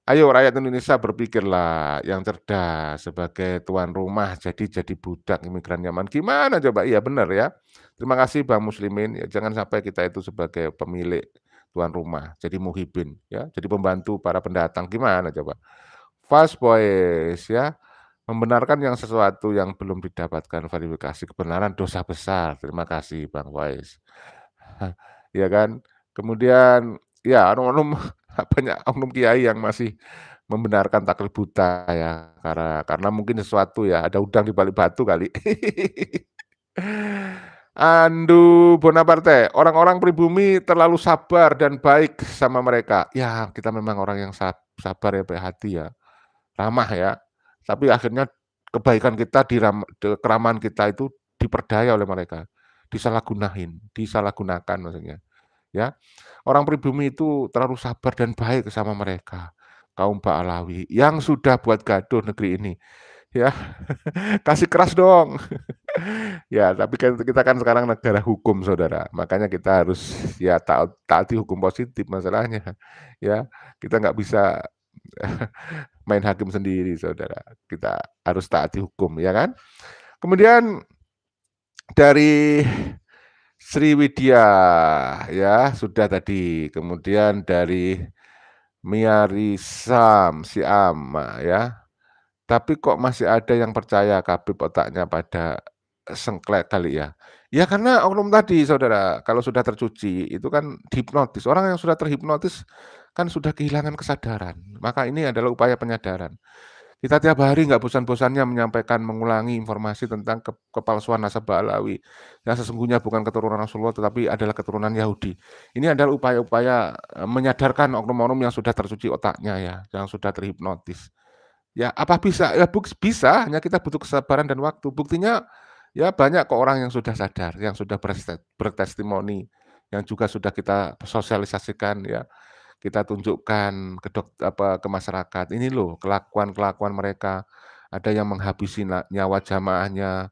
B: ayo rakyat Indonesia berpikirlah yang cerdas sebagai tuan rumah jadi budak imigran nyaman. Gimana coba? Iya benar ya. Terima kasih Bang Muslimin, ya jangan sampai kita itu sebagai pemilik tuan rumah, jadi muhibin ya, jadi pembantu para pendatang. Gimana coba? Fast Boys ya. Membenarkan yang sesuatu yang belum didapatkan verifikasi kebenaran dosa besar. Terima kasih Bang Wais. Ya kan? Kemudian ya oknum-oknum banyak oknum kiai yang masih membenarkan taklid buta ya, karena mungkin sesuatu ya, ada udang di balik batu kali. Andu Bonaparte, orang-orang pribumi terlalu sabar dan baik sama mereka. Ya, kita memang orang yang sabar ya, baik hati ya, ramah ya. Tapi akhirnya kebaikan kita keramahan kita itu diperdaya oleh mereka, disalahgunakan maksudnya, ya. Orang pribumi itu terlalu sabar dan baik sama mereka, kaum Ba'alawi yang sudah buat gaduh negeri ini, ya. Kasih keras dong. Ya, tapi kan kita kan sekarang negara hukum, Saudara. Makanya kita harus ya taati hukum positif masalahnya, ya. Kita nggak bisa main hakim sendiri, Saudara. Kita harus taati hukum, ya kan? Kemudian dari Sriwidya ya, sudah tadi. Kemudian dari Miarisam Siam ya. Tapi kok masih ada yang percaya Habib otaknya pada sengklek kali ya? Ya karena oknum tadi Saudara, kalau sudah tercuci itu kan dihipnotis. Orang yang sudah terhipnotis kan sudah kehilangan kesadaran. Maka ini adalah upaya penyadaran. Kita tiap hari nggak bosan-bosannya menyampaikan, mengulangi informasi tentang kepalsuan nasab Ba'alawi, yang sesungguhnya bukan keturunan Rasulullah tetapi adalah keturunan Yahudi. Ini adalah upaya-upaya menyadarkan oknum-oknum yang sudah tercuci otaknya ya, yang sudah terhipnotis. Ya apa bisa? Ya bisa, hanya kita butuh kesabaran dan waktu. Buktinya ya banyak kok orang yang sudah sadar, yang sudah bertestimoni, yang juga sudah kita sosialisasikan ya. Kita tunjukkan ke masyarakat, ini loh kelakuan-kelakuan mereka. Ada yang menghabisi nyawa jamaahnya,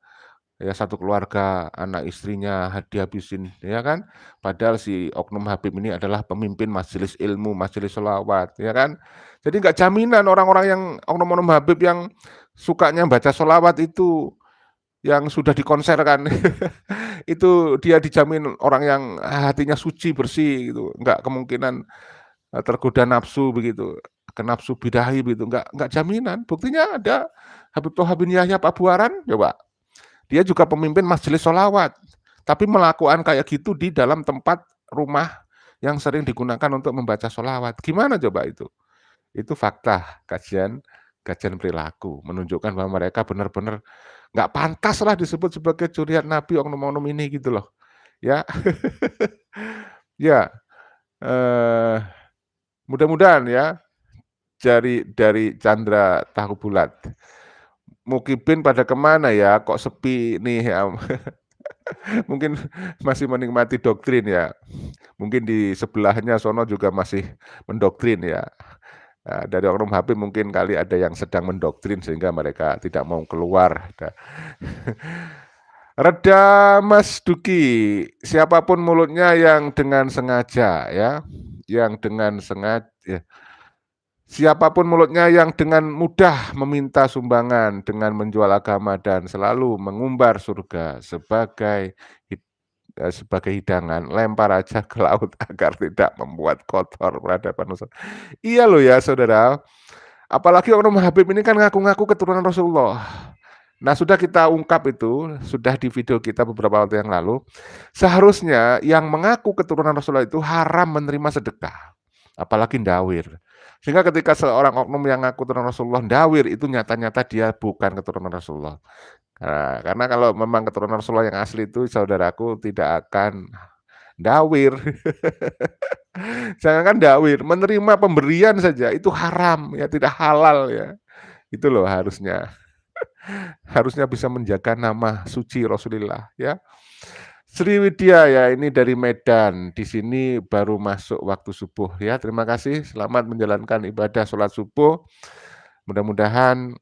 B: ya satu keluarga, anak istrinya dihabisin, ya kan. Padahal si oknum Habib ini adalah pemimpin majelis ilmu, majelis sholawat, ya kan. Jadi nggak jaminan orang-orang yang oknum-oknum Habib yang sukanya baca sholawat itu, yang sudah dikonserkan, itu dia dijamin orang yang hatinya suci, bersih gitu, nggak kemungkinan tergoda nafsu begitu, ke nafsu bidahi begitu, enggak jaminan. Buktinya ada Habib Thoha bin Yahya Pabuaran, coba. Dia juga pemimpin majelis sholawat, tapi melakukan kayak gitu di dalam tempat rumah yang sering digunakan untuk membaca sholawat. Gimana coba itu? Itu fakta, kajian perilaku, menunjukkan bahwa mereka benar-benar nggak pantas lah disebut sebagai curiat Nabi oknum-oknum ini gitu loh. Ya, ya. Mudah-mudahan ya dari Chandra Tahu Bulat. Mukibin pada kemana ya? Kok sepi nih ya? Mungkin masih menikmati doktrin ya. Mungkin di sebelahnya sono juga masih mendoktrin ya. Dari oknum Habib mungkin kali ada yang sedang mendoktrin sehingga mereka tidak mau keluar. Reda Mas Duki, siapapun mulutnya yang dengan sengaja ya, yang dengan sengaja ya, siapapun mulutnya yang dengan mudah meminta sumbangan dengan menjual agama dan selalu mengumbar surga sebagai hidangan, lempar aja ke laut agar tidak membuat kotor peradaban Nusantara. Iya loh ya saudara, apalagi oknum Habib ini kan ngaku-ngaku keturunan Rasulullah. Nah sudah kita ungkap itu, sudah di video kita beberapa waktu yang lalu, seharusnya yang mengaku keturunan Rasulullah itu haram menerima sedekah, apalagi ndawir. Sehingga ketika seorang oknum yang ngaku keturunan Rasulullah ndawir, itu nyata-nyata dia bukan keturunan Rasulullah. Karena kalau memang keturunan Rasulullah yang asli itu saudaraku tidak akan ndawir. Jangankan ndawir, menerima pemberian saja itu haram ya, tidak halal ya. Itu loh harusnya. Harusnya bisa menjaga nama suci Rasulullah ya. Sriwidya ya ini dari Medan. Di sini baru masuk waktu subuh ya. Terima kasih. Selamat menjalankan ibadah sholat subuh. Mudah-mudahan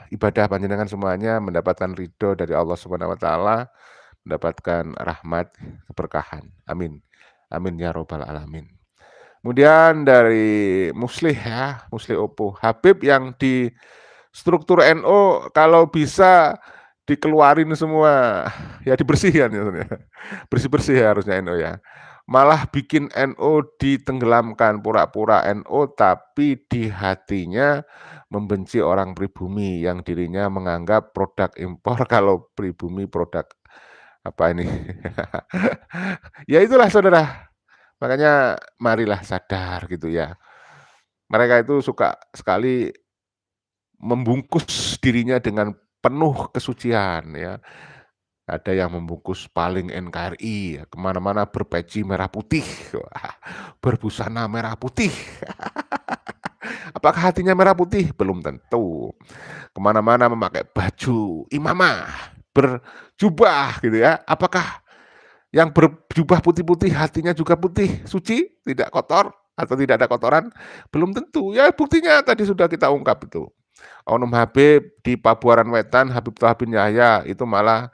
B: ibadah panjenengan semuanya mendapatkan ridho dari Allah Subhanahu wa taala, mendapatkan rahmat, keberkahan. Amin. Amin ya robbal alamin. Kemudian dari Muslih ya, Muslih Opo. Habib yang di struktur NU kalau bisa dikeluarin semua, ya dibersihkan ya. Bersih-bersih ya harusnya NU ya. Malah bikin NU ditenggelamkan, pura-pura NU tapi di hatinya membenci orang pribumi yang dirinya menganggap produk impor kalau pribumi produk apa ini. Ya itulah saudara. Makanya marilah sadar gitu ya. Mereka itu suka sekali membungkus dirinya dengan penuh kesucian ya. Ada yang membungkus paling NKRI, ya, kemana-mana berpeci merah putih, berbusana merah putih. Apakah hatinya merah putih? Belum tentu. Kemana-mana memakai baju imamah, berjubah gitu ya. Apakah yang berjubah putih-putih hatinya juga putih, suci, tidak kotor atau tidak ada kotoran? Belum tentu. Ya buktinya tadi sudah kita ungkap itu. Oknum Habib di Pabuaran Wetan, Habib Toha bin Yahya itu malah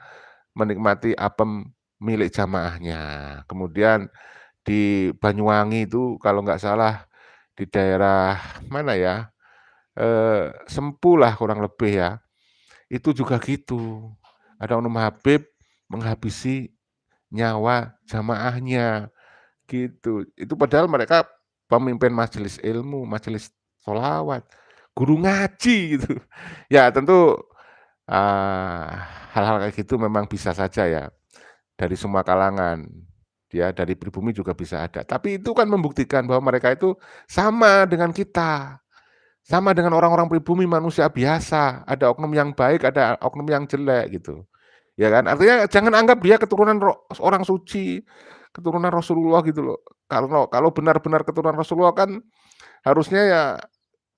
B: menikmati apem milik jamaahnya. Kemudian di Banyuwangi itu kalau nggak salah di daerah mana ya, Sempu lah kurang lebih ya, itu juga gitu. Ada oknum Habib menghabisi nyawa jamaahnya, gitu. Itu padahal mereka pemimpin majelis ilmu, majelis sholawat, guru ngaji gitu. Ya tentu, hal-hal kayak gitu memang bisa saja ya, dari semua kalangan, ya dari pribumi juga bisa ada. Tapi itu kan membuktikan bahwa mereka itu sama dengan kita, sama dengan orang-orang pribumi manusia biasa, ada oknum yang baik, ada oknum yang jelek gitu. Ya kan? Artinya jangan anggap dia keturunan orang suci, keturunan Rasulullah gitu loh. Kalau benar-benar keturunan Rasulullah kan harusnya ya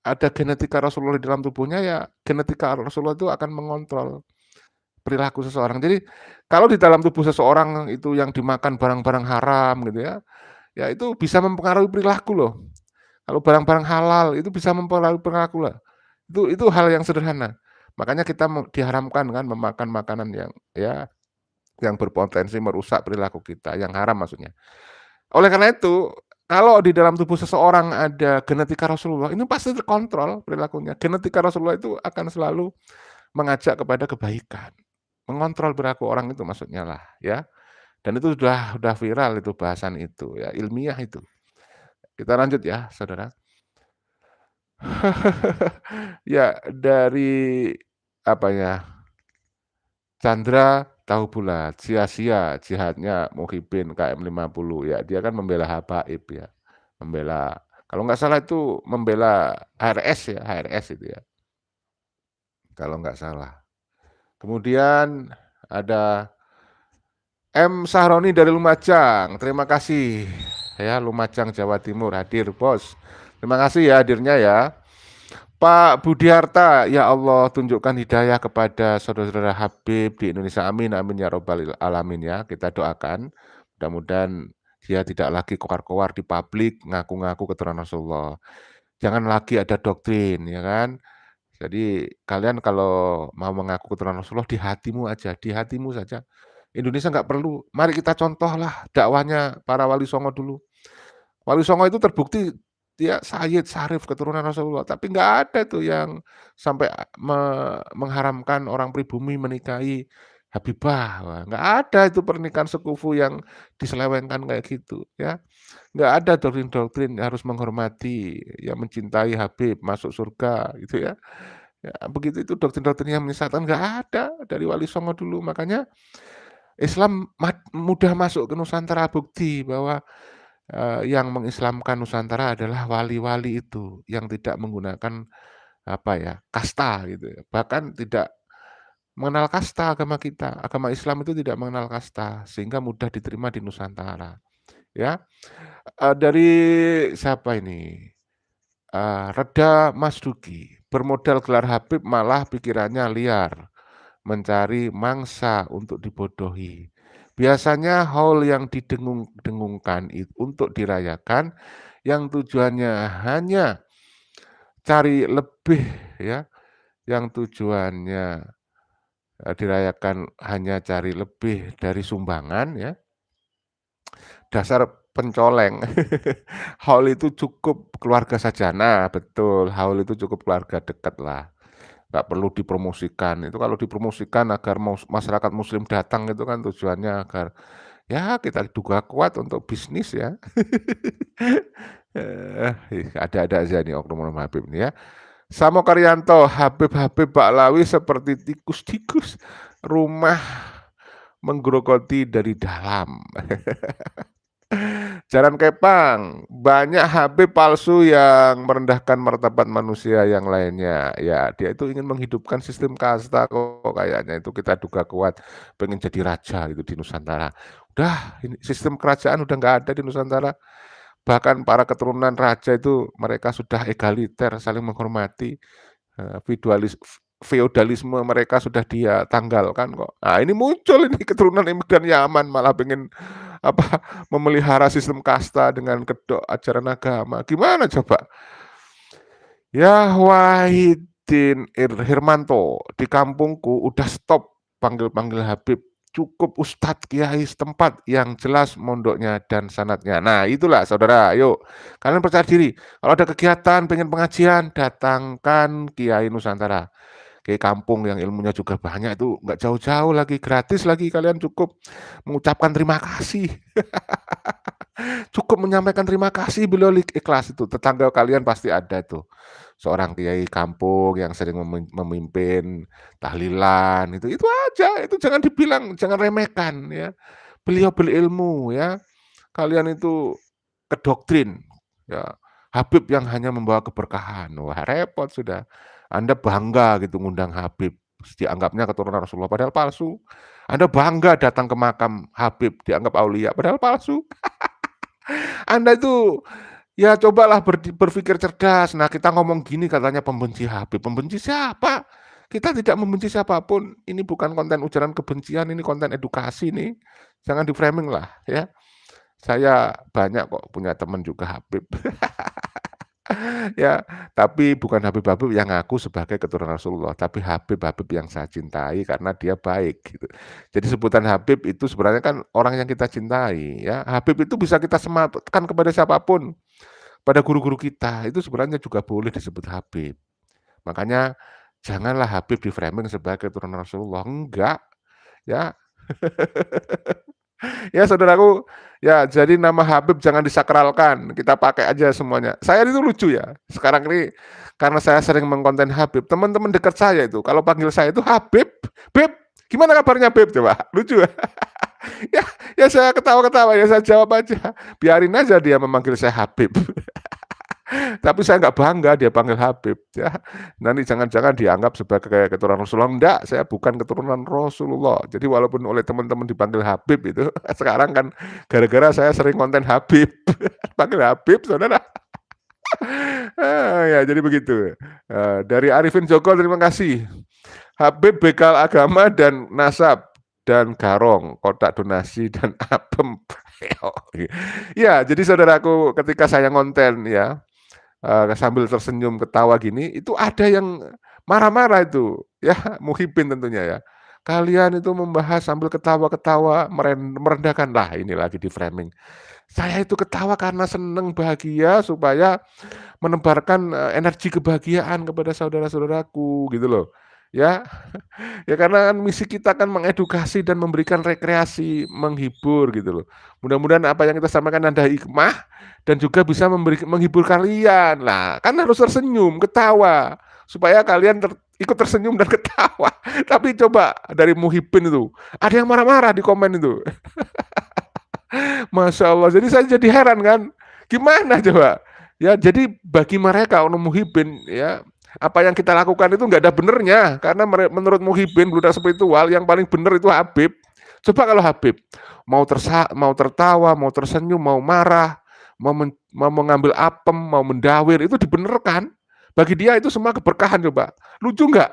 B: ada genetika Rasulullah di dalam tubuhnya, ya genetika Rasulullah itu akan mengontrol perilaku seseorang. Jadi kalau di dalam tubuh seseorang itu yang dimakan barang-barang haram gitu ya, ya itu bisa mempengaruhi perilaku loh. Kalau barang-barang halal itu bisa mempengaruhi perilaku lah. Itu hal yang sederhana. Makanya kita diharamkan kan memakan makanan yang ya yang berpotensi merusak perilaku kita, yang haram maksudnya. Oleh karena itu, kalau di dalam tubuh seseorang ada genetika Rasulullah, ini pasti terkontrol perilakunya. Genetika Rasulullah itu akan selalu mengajak kepada kebaikan. Mengontrol perilaku orang itu maksudnya lah ya. Dan itu sudah viral itu bahasan itu ya, ilmiah itu. Kita lanjut ya, Saudara. Ya, dari apa ya? Chandra tahu bulat, sia-sia jihadnya Muhyiddin KM50 ya. Dia kan membela Habaib ya. Membela kalau nggak salah itu membela HRS ya, HRS itu ya. Kalau nggak salah. Kemudian ada M. Sahroni dari Lumajang, terima kasih ya Lumajang Jawa Timur hadir bos. Terima kasih ya hadirnya ya. Pak Budiarta, ya Allah tunjukkan hidayah kepada saudara-saudara Habib di Indonesia. Amin, amin ya robbal alamin ya. Kita doakan, mudah-mudahan dia tidak lagi koar-koar di publik ngaku-ngaku keturunan Rasulullah. Jangan lagi ada doktrin, ya kan? Jadi kalian kalau mau mengaku keturunan Rasulullah di hatimu aja, di hatimu saja. Indonesia nggak perlu. Mari kita contohlah dakwahnya para wali songo dulu. Wali Songo itu terbukti dia Sayyid Syarif keturunan Rasulullah, tapi nggak ada tuh yang sampai mengharamkan orang pribumi menikahi Habibah. Wah, nggak ada itu pernikahan sekufu yang diselewengkan kayak gitu, ya. Nggak ada doktrin-doktrin harus menghormati, yang mencintai Habib, masuk surga gitu ya. Ya begitu itu doktrin-doktrin yang menyesatkan nggak ada dari Wali Songo dulu. Makanya Islam mudah masuk ke Nusantara, bukti bahwa yang mengislamkan Nusantara adalah wali-wali itu, yang tidak menggunakan, apa ya, kasta gitu ya, bahkan tidak mengenal kasta agama kita. Agama Islam itu tidak mengenal kasta, sehingga mudah diterima di Nusantara, ya. Dari siapa ini, Reda Masduki, bermodal gelar Habib malah pikirannya liar, mencari mangsa untuk dibodohi. Biasanya haul yang didengung-dengungkan untuk dirayakan, yang tujuannya hanya cari lebih ya, yang tujuannya, dirayakan hanya cari lebih dari sumbangan ya, dasar pencoleng. Haul itu cukup keluarga saja. Nah betul, haul itu cukup keluarga dekat lah. Nggak perlu dipromosikan. Itu kalau dipromosikan agar masyarakat muslim datang itu kan tujuannya agar ya kita duga kuat untuk bisnis ya. Ada-ada aja nih oknum-oknum Habib ini ya. Samo Karyanto, Habib-Habib Baklawi seperti tikus-tikus rumah menggerogoti dari dalam. Jaran Kepang, banyak Habib palsu yang merendahkan martabat manusia yang lainnya. Ya, dia itu ingin menghidupkan sistem kasta kok kayaknya itu kita duga kuat pengen jadi raja itu di Nusantara. Udah, ini sistem kerajaan udah nggak ada di Nusantara. Bahkan para keturunan raja itu mereka sudah egaliter, saling menghormati. Feodalisme mereka sudah dia tanggalkan kok. Nah, ini muncul ini keturunan imigran Yaman malah pengen apa memelihara sistem kasta dengan kedok ajaran agama. Gimana coba? Ya Wahidin Hermanto, di kampungku udah stop panggil-panggil Habib. Cukup ustadz kiai setempat yang jelas mondoknya dan sanatnya. Nah itulah saudara, ayo kalian percaya diri. Kalau ada kegiatan, pengen pengajian, datangkan Kiai Nusantara. Kiai kampung yang ilmunya juga banyak itu nggak jauh-jauh lagi, gratis lagi, kalian cukup mengucapkan terima kasih. Cukup menyampaikan terima kasih, beliau ikhlas itu. Tetangga kalian pasti ada tuh. Seorang kiai kampung yang sering memimpin tahlilan itu aja, itu jangan dibilang, jangan remehkan ya. Beliau berilmu ya. Kalian itu kedoktrin ya. Habib yang hanya membawa keberkahan. Wah, repot sudah. Anda bangga gitu ngundang Habib, dianggapnya keturunan Rasulullah padahal palsu. Anda bangga datang ke makam Habib, dianggap aulia padahal palsu. Anda itu ya cobalah berpikir cerdas. Nah, kita ngomong gini katanya pembenci Habib. Pembenci siapa? Kita tidak membenci siapapun. Ini bukan konten ujaran kebencian, ini konten edukasi nih. Jangan di-framing lah ya. Saya banyak kok punya teman juga Habib. Ya, tapi bukan Habib-Habib yang ngaku sebagai keturunan Rasulullah, tapi Habib-Habib yang saya cintai karena dia baik gitu. Jadi sebutan Habib itu sebenarnya kan orang yang kita cintai ya. Habib itu bisa kita sematkan kepada siapapun. Pada guru-guru kita, itu sebenarnya juga boleh disebut Habib. Makanya janganlah Habib di-framing sebagai keturunan Rasulullah, enggak, ya. Ya saudaraku, ya jadi nama Habib jangan disakralkan, kita pakai aja semuanya. Saya itu lucu ya, sekarang ini karena saya sering mengkonten Habib, teman-teman dekat saya itu kalau panggil saya itu Habib, Beb, gimana kabarnya Beb? Coba, lucu ya. Ya, ya saya ketawa-ketawa ya saya jawab aja, biarin aja dia memanggil saya Habib. Tapi saya nggak bangga dia panggil Habib ya. Nanti jangan-jangan dianggap sebagai keturunan Rasulullah. Enggak, saya bukan keturunan Rasulullah. Jadi walaupun oleh teman-teman dipanggil Habib itu, sekarang kan gara-gara saya sering konten Habib. Panggil Habib, saudara. Ya jadi begitu. Dari Arifin Joko terima kasih. Habib bekal agama dan nasab dan garong, kotak donasi dan apem. Ya, jadi saudaraku ketika saya ngonten ya, sambil tersenyum ketawa gini, itu ada yang marah-marah itu, ya muhibin tentunya ya. Kalian itu membahas sambil ketawa-ketawa, merendahkan. Lah ini lagi di framing. Saya itu ketawa karena seneng, bahagia supaya menebarkan, energi kebahagiaan kepada saudara-saudaraku gitu loh, ya. Ya karena kan misi kita kan mengedukasi dan memberikan rekreasi, menghibur gitu loh. Mudah-mudahan apa yang kita sampaikan ada hikmah dan juga bisa menghibur kalian. Lah, kan harus tersenyum, ketawa supaya kalian ikut tersenyum dan ketawa. Tapi coba dari muhibin itu, ada yang marah-marah di komen itu. Masya Allah, jadi saya jadi heran kan, gimana coba? Ya jadi bagi mereka orang muhibin ya, apa yang kita lakukan itu nggak ada benernya, karena menurut muhibin budak spiritual yang paling bener itu Habib. Coba kalau Habib mau tertawa, mau tersenyum, mau marah, mau mengambil apem, mau mendawir itu dibenerkan. Bagi dia itu semua keberkahan coba. Lucu nggak?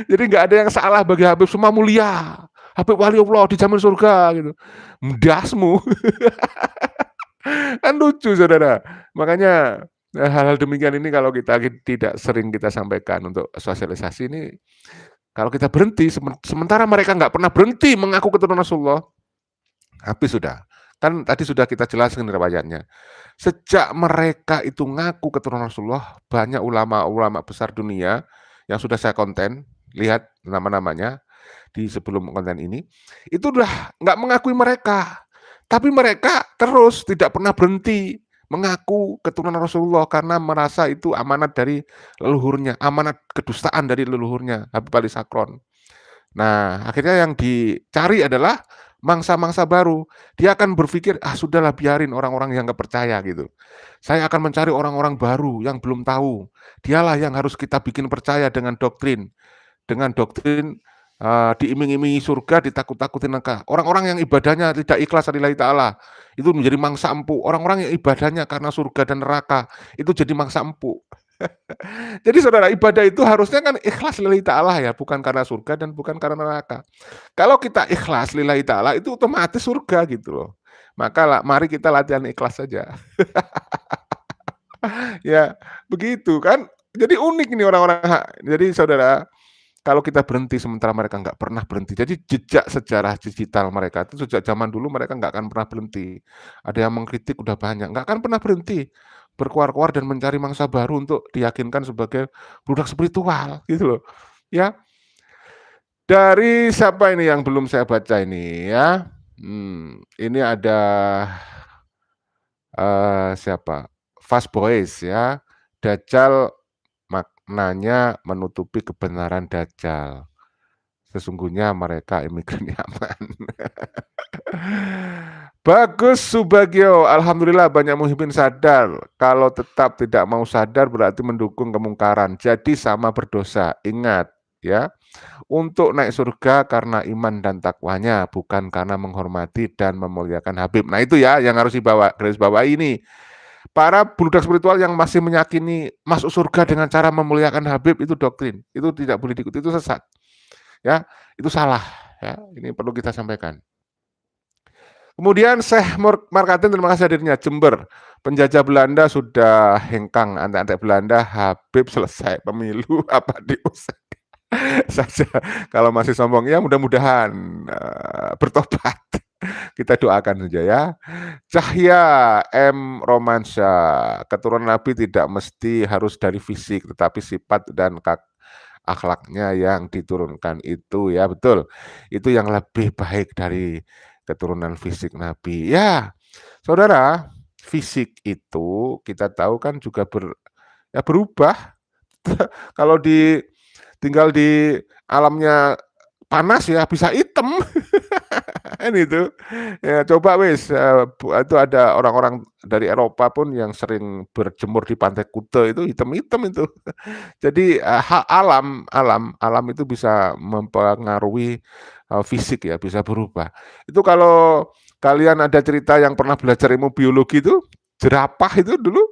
B: Jadi nggak ada yang salah bagi Habib, semua mulia. Habib wali Allah dijamin surga gitu. Mendasmu. Kan lucu saudara. Makanya hal-hal demikian ini kalau kita tidak sering kita sampaikan untuk sosialisasi ini, kalau kita berhenti, sementara mereka nggak pernah berhenti mengaku keturunan Rasulullah, habis sudah. Kan tadi sudah kita jelaskan riwayatnya. Sejak mereka itu ngaku keturunan Rasulullah, banyak ulama-ulama besar dunia yang sudah saya konten, lihat nama-namanya di sebelum konten ini, itu udah nggak mengakui mereka. Tapi mereka terus tidak pernah berhenti mengaku keturunan Rasulullah karena merasa itu amanat dari leluhurnya, amanat kedustaan dari leluhurnya, Habib Ali Sakron. Nah, akhirnya yang dicari adalah mangsa-mangsa baru. Dia akan berpikir, sudahlah biarin orang-orang yang nggak percaya gitu. Saya akan mencari orang-orang baru yang belum tahu. Dialah yang harus kita bikin percaya dengan doktrin. Dengan doktrin diiming-imingi surga, ditakut-takutin neraka. Orang-orang yang ibadahnya tidak ikhlas lillahi ta'ala, itu menjadi mangsa empuk. Orang-orang yang ibadahnya karena surga dan neraka, itu jadi mangsa empuk. Jadi saudara, ibadah itu harusnya kan ikhlas lillahi ta'ala ya, bukan karena surga dan bukan karena neraka. Kalau kita ikhlas lillahi ta'ala, itu otomatis surga gitu loh. Maka mari kita latihan ikhlas saja. Ya, begitu kan. Jadi unik ini orang-orang. Jadi saudara, kalau kita berhenti sementara mereka nggak pernah berhenti. Jadi jejak sejarah digital mereka itu sejak zaman dulu mereka nggak akan pernah berhenti. Ada yang mengkritik udah banyak, nggak akan pernah berhenti. Berkuar-kuar dan mencari mangsa baru untuk diyakinkan sebagai budak spiritual gitu loh. Ya, dari siapa ini yang belum saya baca ini ya? Ini ada siapa? Fast Boys ya. Dajjal maknanya menutupi kebenaran Dajjal. Sesungguhnya mereka imigran Yaman. Bagus Subagio, alhamdulillah banyak muhibin sadar. Kalau tetap tidak mau sadar berarti mendukung kemungkaran. Jadi sama berdosa. Ingat ya, untuk naik surga karena iman dan takwanya, bukan karena menghormati dan memuliakan Habib. Nah itu ya yang harus garis bawah ini. Para budak spiritual yang masih meyakini masuk surga dengan cara memuliakan Habib itu doktrin. Itu tidak boleh diikuti, itu sesat. Ya, itu salah ya. Ini perlu kita sampaikan. Kemudian Syekh Markatin, terima kasih hadirnya. Jember, penjajah Belanda sudah hengkang, antek-antek Belanda, Habib selesai pemilu apa diusai saja. Kalau masih sombong ya mudah-mudahan bertobat. Kita doakan saja ya. Cahya M. Romansyah, keturunan Nabi tidak mesti harus dari fisik, tetapi sifat dan akhlaknya yang diturunkan itu ya, betul. Itu yang lebih baik dari keturunan fisik Nabi. Ya, saudara, fisik itu kita tahu kan juga berubah. Kalau tinggal di alamnya panas ya bisa hitam. Kan itu. Ya, coba itu ada orang-orang dari Eropa pun yang sering berjemur di Pantai Kuta itu hitam-hitam itu. Jadi alam itu bisa mempengaruhi fisik ya, bisa berubah. Itu kalau kalian ada cerita yang pernah belajar ilmu biologi itu, jerapah itu dulu,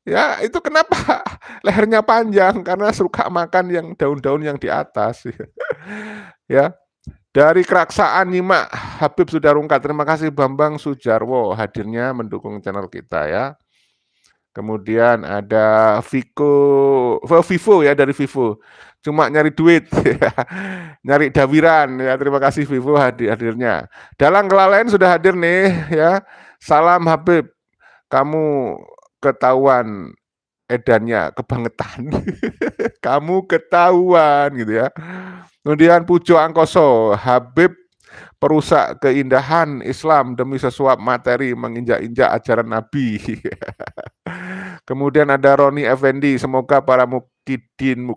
B: ya itu kenapa lehernya panjang, karena suka makan yang daun-daun yang di atas. Ya, dari Keraksaan nyimak Habib Sudarungkat. Terima kasih Bambang Sujarwo hadirnya mendukung channel kita ya. Kemudian ada Vivo ya, dari Vivo. Cuma nyari duit, nyari dawiran ya. Terima kasih Vivo hadirnya. Dalang Kelalen sudah hadir nih ya. Salam Habib, kamu ketahuan edannya kebangetan. Kamu ketahuan gitu ya. Kemudian Pujo Angkoso, Habib perusak keindahan Islam demi sesuap materi menginjak-injak ajaran Nabi. Kemudian ada Roni Effendi, semoga para mukidin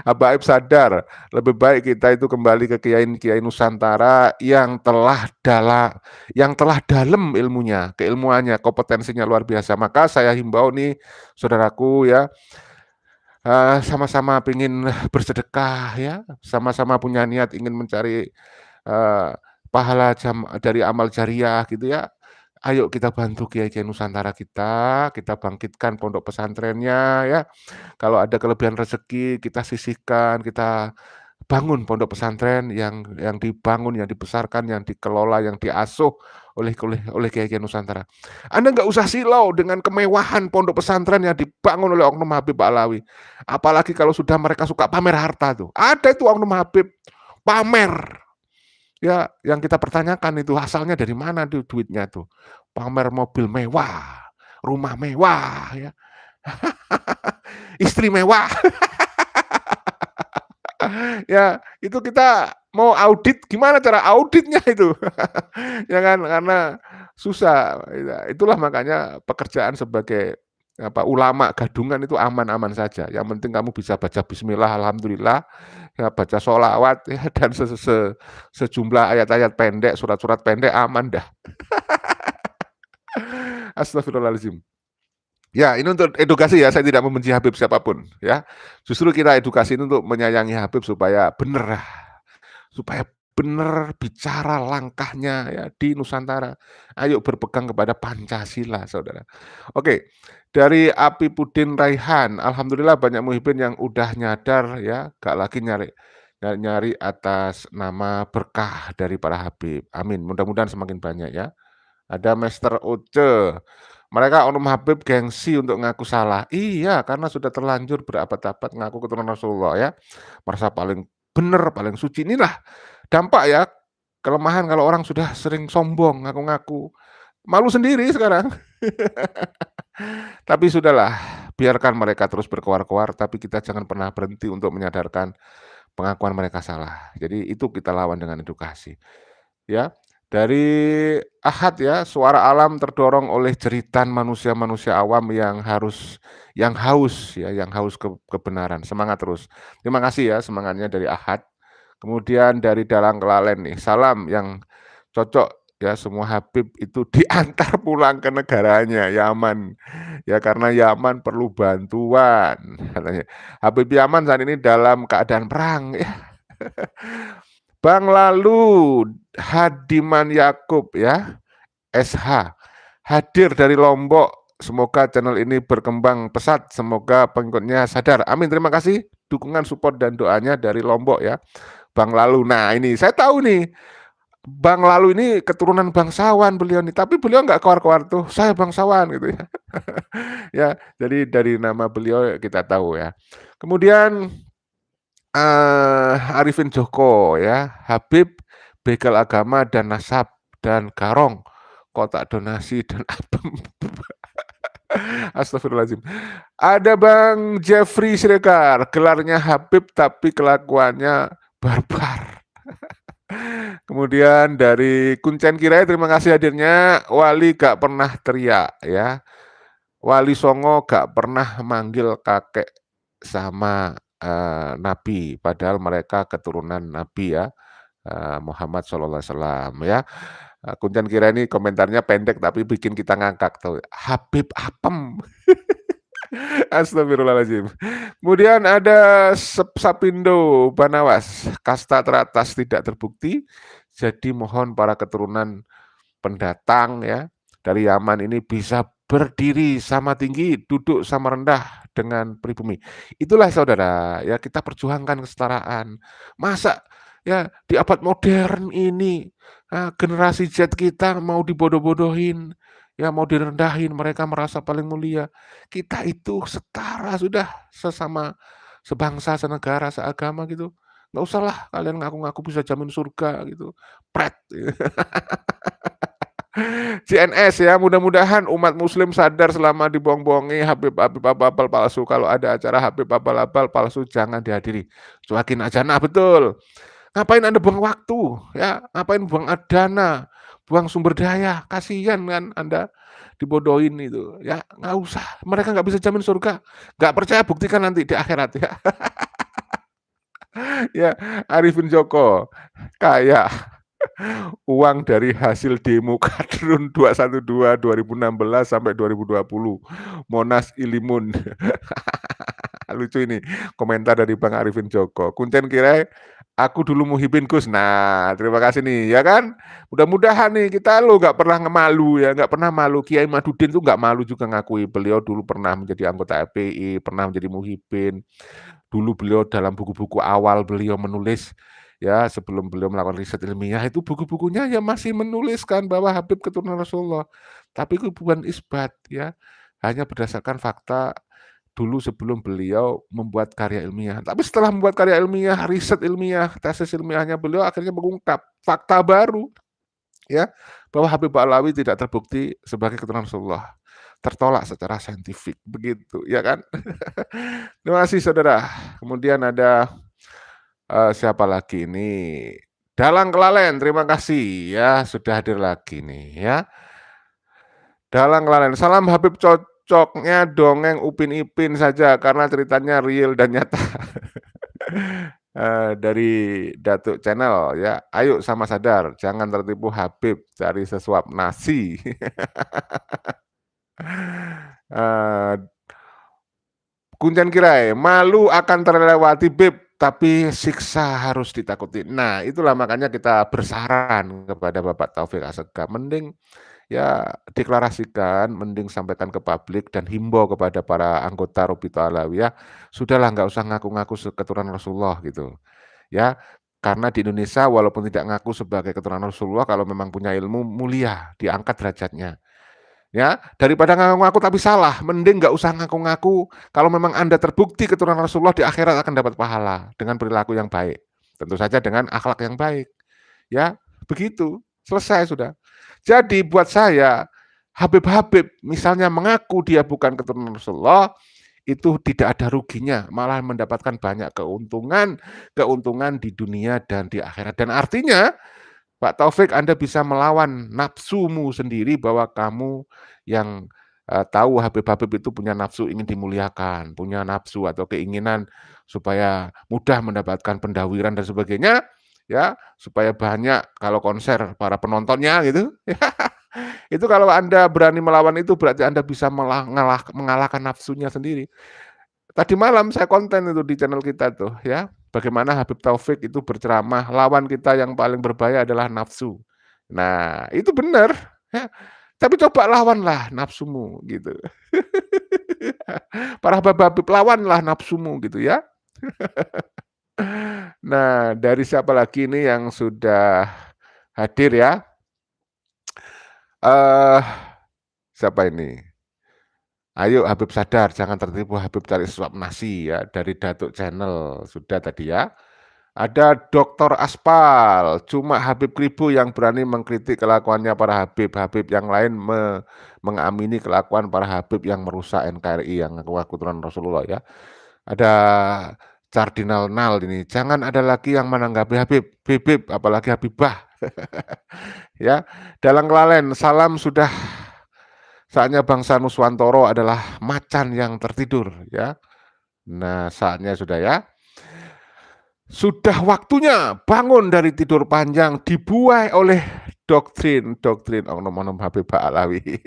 B: habaib sadar, lebih baik kita itu kembali ke kiai Nusantara yang telah dalam ilmunya, keilmuannya, kompetensinya luar biasa. Maka saya himbau nih saudaraku ya, sama-sama ingin bersedekah ya, sama-sama punya niat ingin mencari pahala dari amal jariah gitu ya. Ayo kita bantu kiai-kiai Nusantara kita bangkitkan pondok pesantrennya ya. Kalau ada kelebihan rezeki kita sisihkan, kita bangun pondok pesantren yang dibangun, yang dibesarkan, yang dikelola, yang diasuh oleh kiai-kiai Nusantara. Anda nggak usah silau dengan kemewahan pondok pesantren yang dibangun oleh Oknum Habib Alawi. Apalagi kalau sudah mereka suka pamer harta tuh. Ada itu Oknum Habib pamer. Ya, yang kita pertanyakan itu asalnya dari mana tuh duitnya tuh. Pamer mobil mewah, rumah mewah ya. Istri mewah. Ya, itu kita mau audit, gimana cara auditnya itu? Ya kan, karena susah. Itulah makanya pekerjaan sebagai ulama gadungan itu aman-aman saja. Yang penting kamu bisa baca bismillah, alhamdulillah, ya, baca sholawat ya, dan sejumlah ayat-ayat pendek, surat-surat pendek, aman dah. Astagfirullahaladzim. Ya, ini untuk edukasi ya, saya tidak membenci Habib siapapun ya. Justru kita edukasi ini untuk menyayangi Habib supaya benar bicara langkahnya ya di Nusantara. Ayo berpegang kepada Pancasila, saudara. Oke, dari Api Pudin Raihan, alhamdulillah banyak muhibin yang udah nyadar ya, gak lagi nyari atas nama berkah dari para Habib. Amin. Mudah-mudahan semakin banyak ya. Ada Master Oce. Mereka Oknum Habib gengsi untuk ngaku salah. Iya, karena sudah terlanjur berabad-abad ngaku keturunan Rasulullah ya. Merasa paling benar, paling suci. Inilah dampak ya, kelemahan kalau orang sudah sering sombong, ngaku-ngaku. Malu sendiri sekarang. Tapi sudahlah, biarkan mereka terus berkoar-koar, tapi kita jangan pernah berhenti untuk menyadarkan pengakuan mereka salah. Jadi itu kita lawan dengan edukasi. Ya, dari Ahad ya, suara alam terdorong oleh jeritan manusia-manusia awam yang haus kebenaran. Semangat terus. Terima kasih ya semangatnya dari Ahad. Kemudian dari Dalang Kelalen nih, salam yang cocok ya, semua Habib itu diantar pulang ke negaranya, Yaman. Ya karena Yaman perlu bantuan. Katanya. Habib Yaman saat ini dalam keadaan perang ya. Bang Lalu Hadiman Yakub ya, SH, hadir dari Lombok. Semoga channel ini berkembang pesat, semoga pengikutnya sadar. Amin, terima kasih dukungan, support, dan doanya dari Lombok ya, Bang Lalu. Nah ini, saya tahu nih, Bang Lalu ini keturunan bangsawan beliau nih, tapi beliau nggak keluar-keluar tuh, saya bangsawan gitu ya. Ya, jadi dari nama beliau kita tahu ya. Kemudian Arifin Joko ya, Habib, begal agama dan nasab dan garong, kotak donasi dan abem. Astagfirullahaladzim. Ada Bang Jeffrey Siregar, gelarnya Habib tapi kelakuannya barbar. Kemudian dari Kuncen Kirai, terima kasih hadirnya. Wali gak pernah teriak ya. Wali Songo gak pernah manggil kakek sama Nabi, padahal mereka keturunan Nabi ya, Muhammad SAW ya. Kuncen Kira ini komentarnya pendek tapi bikin kita ngangkak tuh. Habib apem. Astagfirullahaladzim. Kemudian ada Sapindo Banawas, kasta teratas tidak terbukti, jadi mohon para keturunan pendatang ya, dari Yaman ini bisa berdiri sama tinggi, duduk sama rendah dengan pribumi. Itulah saudara, ya kita perjuangkan kesetaraan. Masa ya di abad modern ini, generasi Z kita mau dibodoh-bodohin, ya mau direndahin, mereka merasa paling mulia. Kita itu setara sudah, sesama sebangsa, senegara, seagama gitu. Nggak usahlah kalian ngaku-ngaku bisa jamin surga gitu, pret. CNS ya, mudah-mudahan umat muslim sadar selama dibohong-bohongi Habib abal-abal palsu. Kalau ada acara Habib abal-abal palsu jangan dihadiri. Cuekin aja, nah betul. Ngapain Anda buang waktu, ya? Ngapain buang dana, buang sumber daya, kasihan kan Anda dibodohin itu, ya nggak usah. Mereka nggak bisa jamin surga. Nggak percaya buktikan nanti di akhirat ya. Ya, Arifin Joko, kayak uang dari hasil demo Kadrun 212 2016 sampai 2020. Monas Ilimun. Lucu ini komentar dari Bang Arifin Joko. Kuncen kira aku dulu muhibin Gus. Nah, terima kasih nih, ya kan? Mudah-mudahan nih kita lo nggak pernah ngemalu ya, nggak pernah malu. Kiai Madudin tuh nggak malu juga ngakui beliau dulu pernah menjadi anggota FPI, pernah menjadi muhibin. Dulu beliau dalam buku-buku awal beliau menulis ya sebelum beliau melakukan riset ilmiah itu buku-bukunya ya masih menuliskan bahwa Habib keturunan Rasulullah. Tapi itu bukan isbat ya. Hanya berdasarkan fakta dulu sebelum beliau membuat karya ilmiah. Tapi setelah membuat karya ilmiah, riset ilmiah, tesis ilmiahnya beliau akhirnya mengungkap fakta baru ya bahwa Habib Alawi tidak terbukti sebagai keturunan Rasulullah. Tertolak secara saintifik begitu ya kan. Terima kasih saudara. Kemudian ada siapa lagi ini? Dalang Kelalen, terima kasih ya sudah hadir lagi nih ya. Dalang Kelalen, salam Habib cocoknya dongeng Upin Ipin saja karena ceritanya real dan nyata. Dari Datuk Channel ya, ayo sama sadar, jangan tertipu Habib cari sesuap nasi. Kuncen Kirai, malu akan terlewati Bib, tapi siksa harus ditakuti. Nah, itulah makanya kita bersaran kepada Bapak Taufik Asegaf, mending ya deklarasikan, mending sampaikan ke publik dan himbau kepada para anggota Robito Alawiyah, sudahlah nggak usah ngaku-ngaku keturunan Rasulullah gitu. Ya, karena di Indonesia walaupun tidak ngaku sebagai keturunan Rasulullah, kalau memang punya ilmu mulia, diangkat derajatnya. Ya, daripada ngaku-ngaku tapi salah, mending nggak usah ngaku-ngaku. Kalau memang Anda terbukti keturunan Rasulullah di akhirat akan dapat pahala dengan perilaku yang baik. Tentu saja dengan akhlak yang baik. Ya, begitu. Selesai sudah. Jadi buat saya, Habib-habib misalnya mengaku dia bukan keturunan Rasulullah, itu tidak ada ruginya, malah mendapatkan banyak keuntungan, keuntungan di dunia dan di akhirat. Dan artinya Pak Taufik, Anda bisa melawan nafsumu sendiri bahwa kamu yang tahu Habib-habib itu punya nafsu ingin dimuliakan, punya nafsu atau keinginan supaya mudah mendapatkan pendawiran dan sebagainya, ya, supaya banyak kalau konser para penontonnya gitu. Itu kalau Anda berani melawan itu berarti Anda bisa mengalahkan nafsunya sendiri. Tadi malam saya konten itu di channel kita tuh ya, bagaimana Habib Taufik itu berceramah, lawan kita yang paling berbahaya adalah nafsu. Nah, itu benar, ya. Tapi coba lawanlah nafsumu gitu. Para Habib lawanlah nafsumu gitu ya. Nah, dari siapa lagi ini yang sudah hadir ya? Siapa ini? Ayo Habib sadar, jangan tertipu Habib cari suap nasi ya, dari Datuk Channel, sudah tadi ya. Ada Dr. Aspal, cuma Habib Kribo yang berani mengkritik kelakuannya para Habib yang lain mengamini kelakuan para Habib yang merusak NKRI yang keturunan Rasulullah ya. Ada Cardinal Nal ini, jangan ada lagi yang menanggapi Habib, apalagi Habibah. Ya, Dalang Kelalen, salam sudah. Saatnya bangsa Nuswantoro adalah macan yang tertidur ya. Nah, saatnya sudah ya. Sudah waktunya bangun dari tidur panjang dibuai oleh doktrin oknum-oknum Habib Alawi.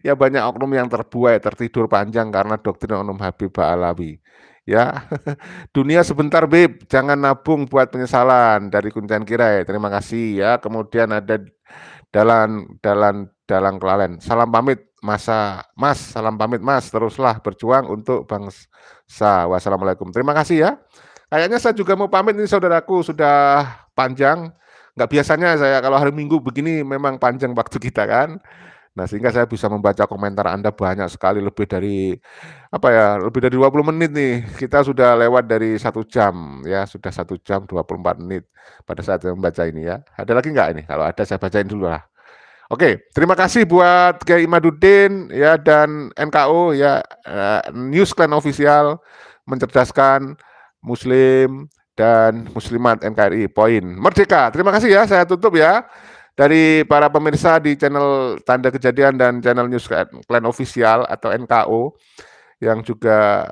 B: Ya banyak oknum yang terbuai, tertidur panjang karena doktrin oknum Habib Alawi. Ya, dunia sebentar Bib, jangan nabung buat penyesalan dari Kuncen Kirai. Terima kasih ya. Kemudian ada dalan dalang kelalen. Salam pamit Mas, salam pamit Mas, teruslah berjuang untuk bangsa. Wassalamualaikum. Terima kasih ya. Kayaknya saya juga mau pamit nih saudaraku, sudah panjang. Nggak biasanya saya kalau hari Minggu begini memang panjang waktu kita kan. Nah, sehingga saya bisa membaca komentar Anda banyak sekali, lebih dari lebih dari 20 menit nih. Kita sudah lewat dari 1 jam ya, sudah 1 jam 24 menit pada saat saya membaca ini ya. Ada lagi nggak ini? Kalau ada saya bacain dulu lah. Oke, terima kasih buat Kiai Imaduddin ya dan NKO ya, News Clan Official mencerdaskan Muslim dan Muslimat NKRI. Poin merdeka. Terima kasih ya. Saya tutup ya. Dari para pemirsa di channel Tanda Kejadian dan channel News Clan Official atau NKO yang juga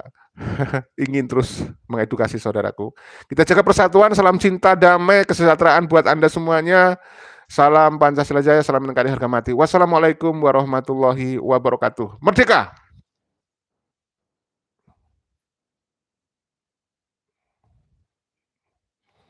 B: ingin terus mengedukasi saudaraku. Kita jaga persatuan, salam cinta, damai, kesejahteraan buat Anda semuanya. Salam Pancasila Jaya, salam NKRI harga mati. Wassalamualaikum warahmatullahi wabarakatuh. Merdeka!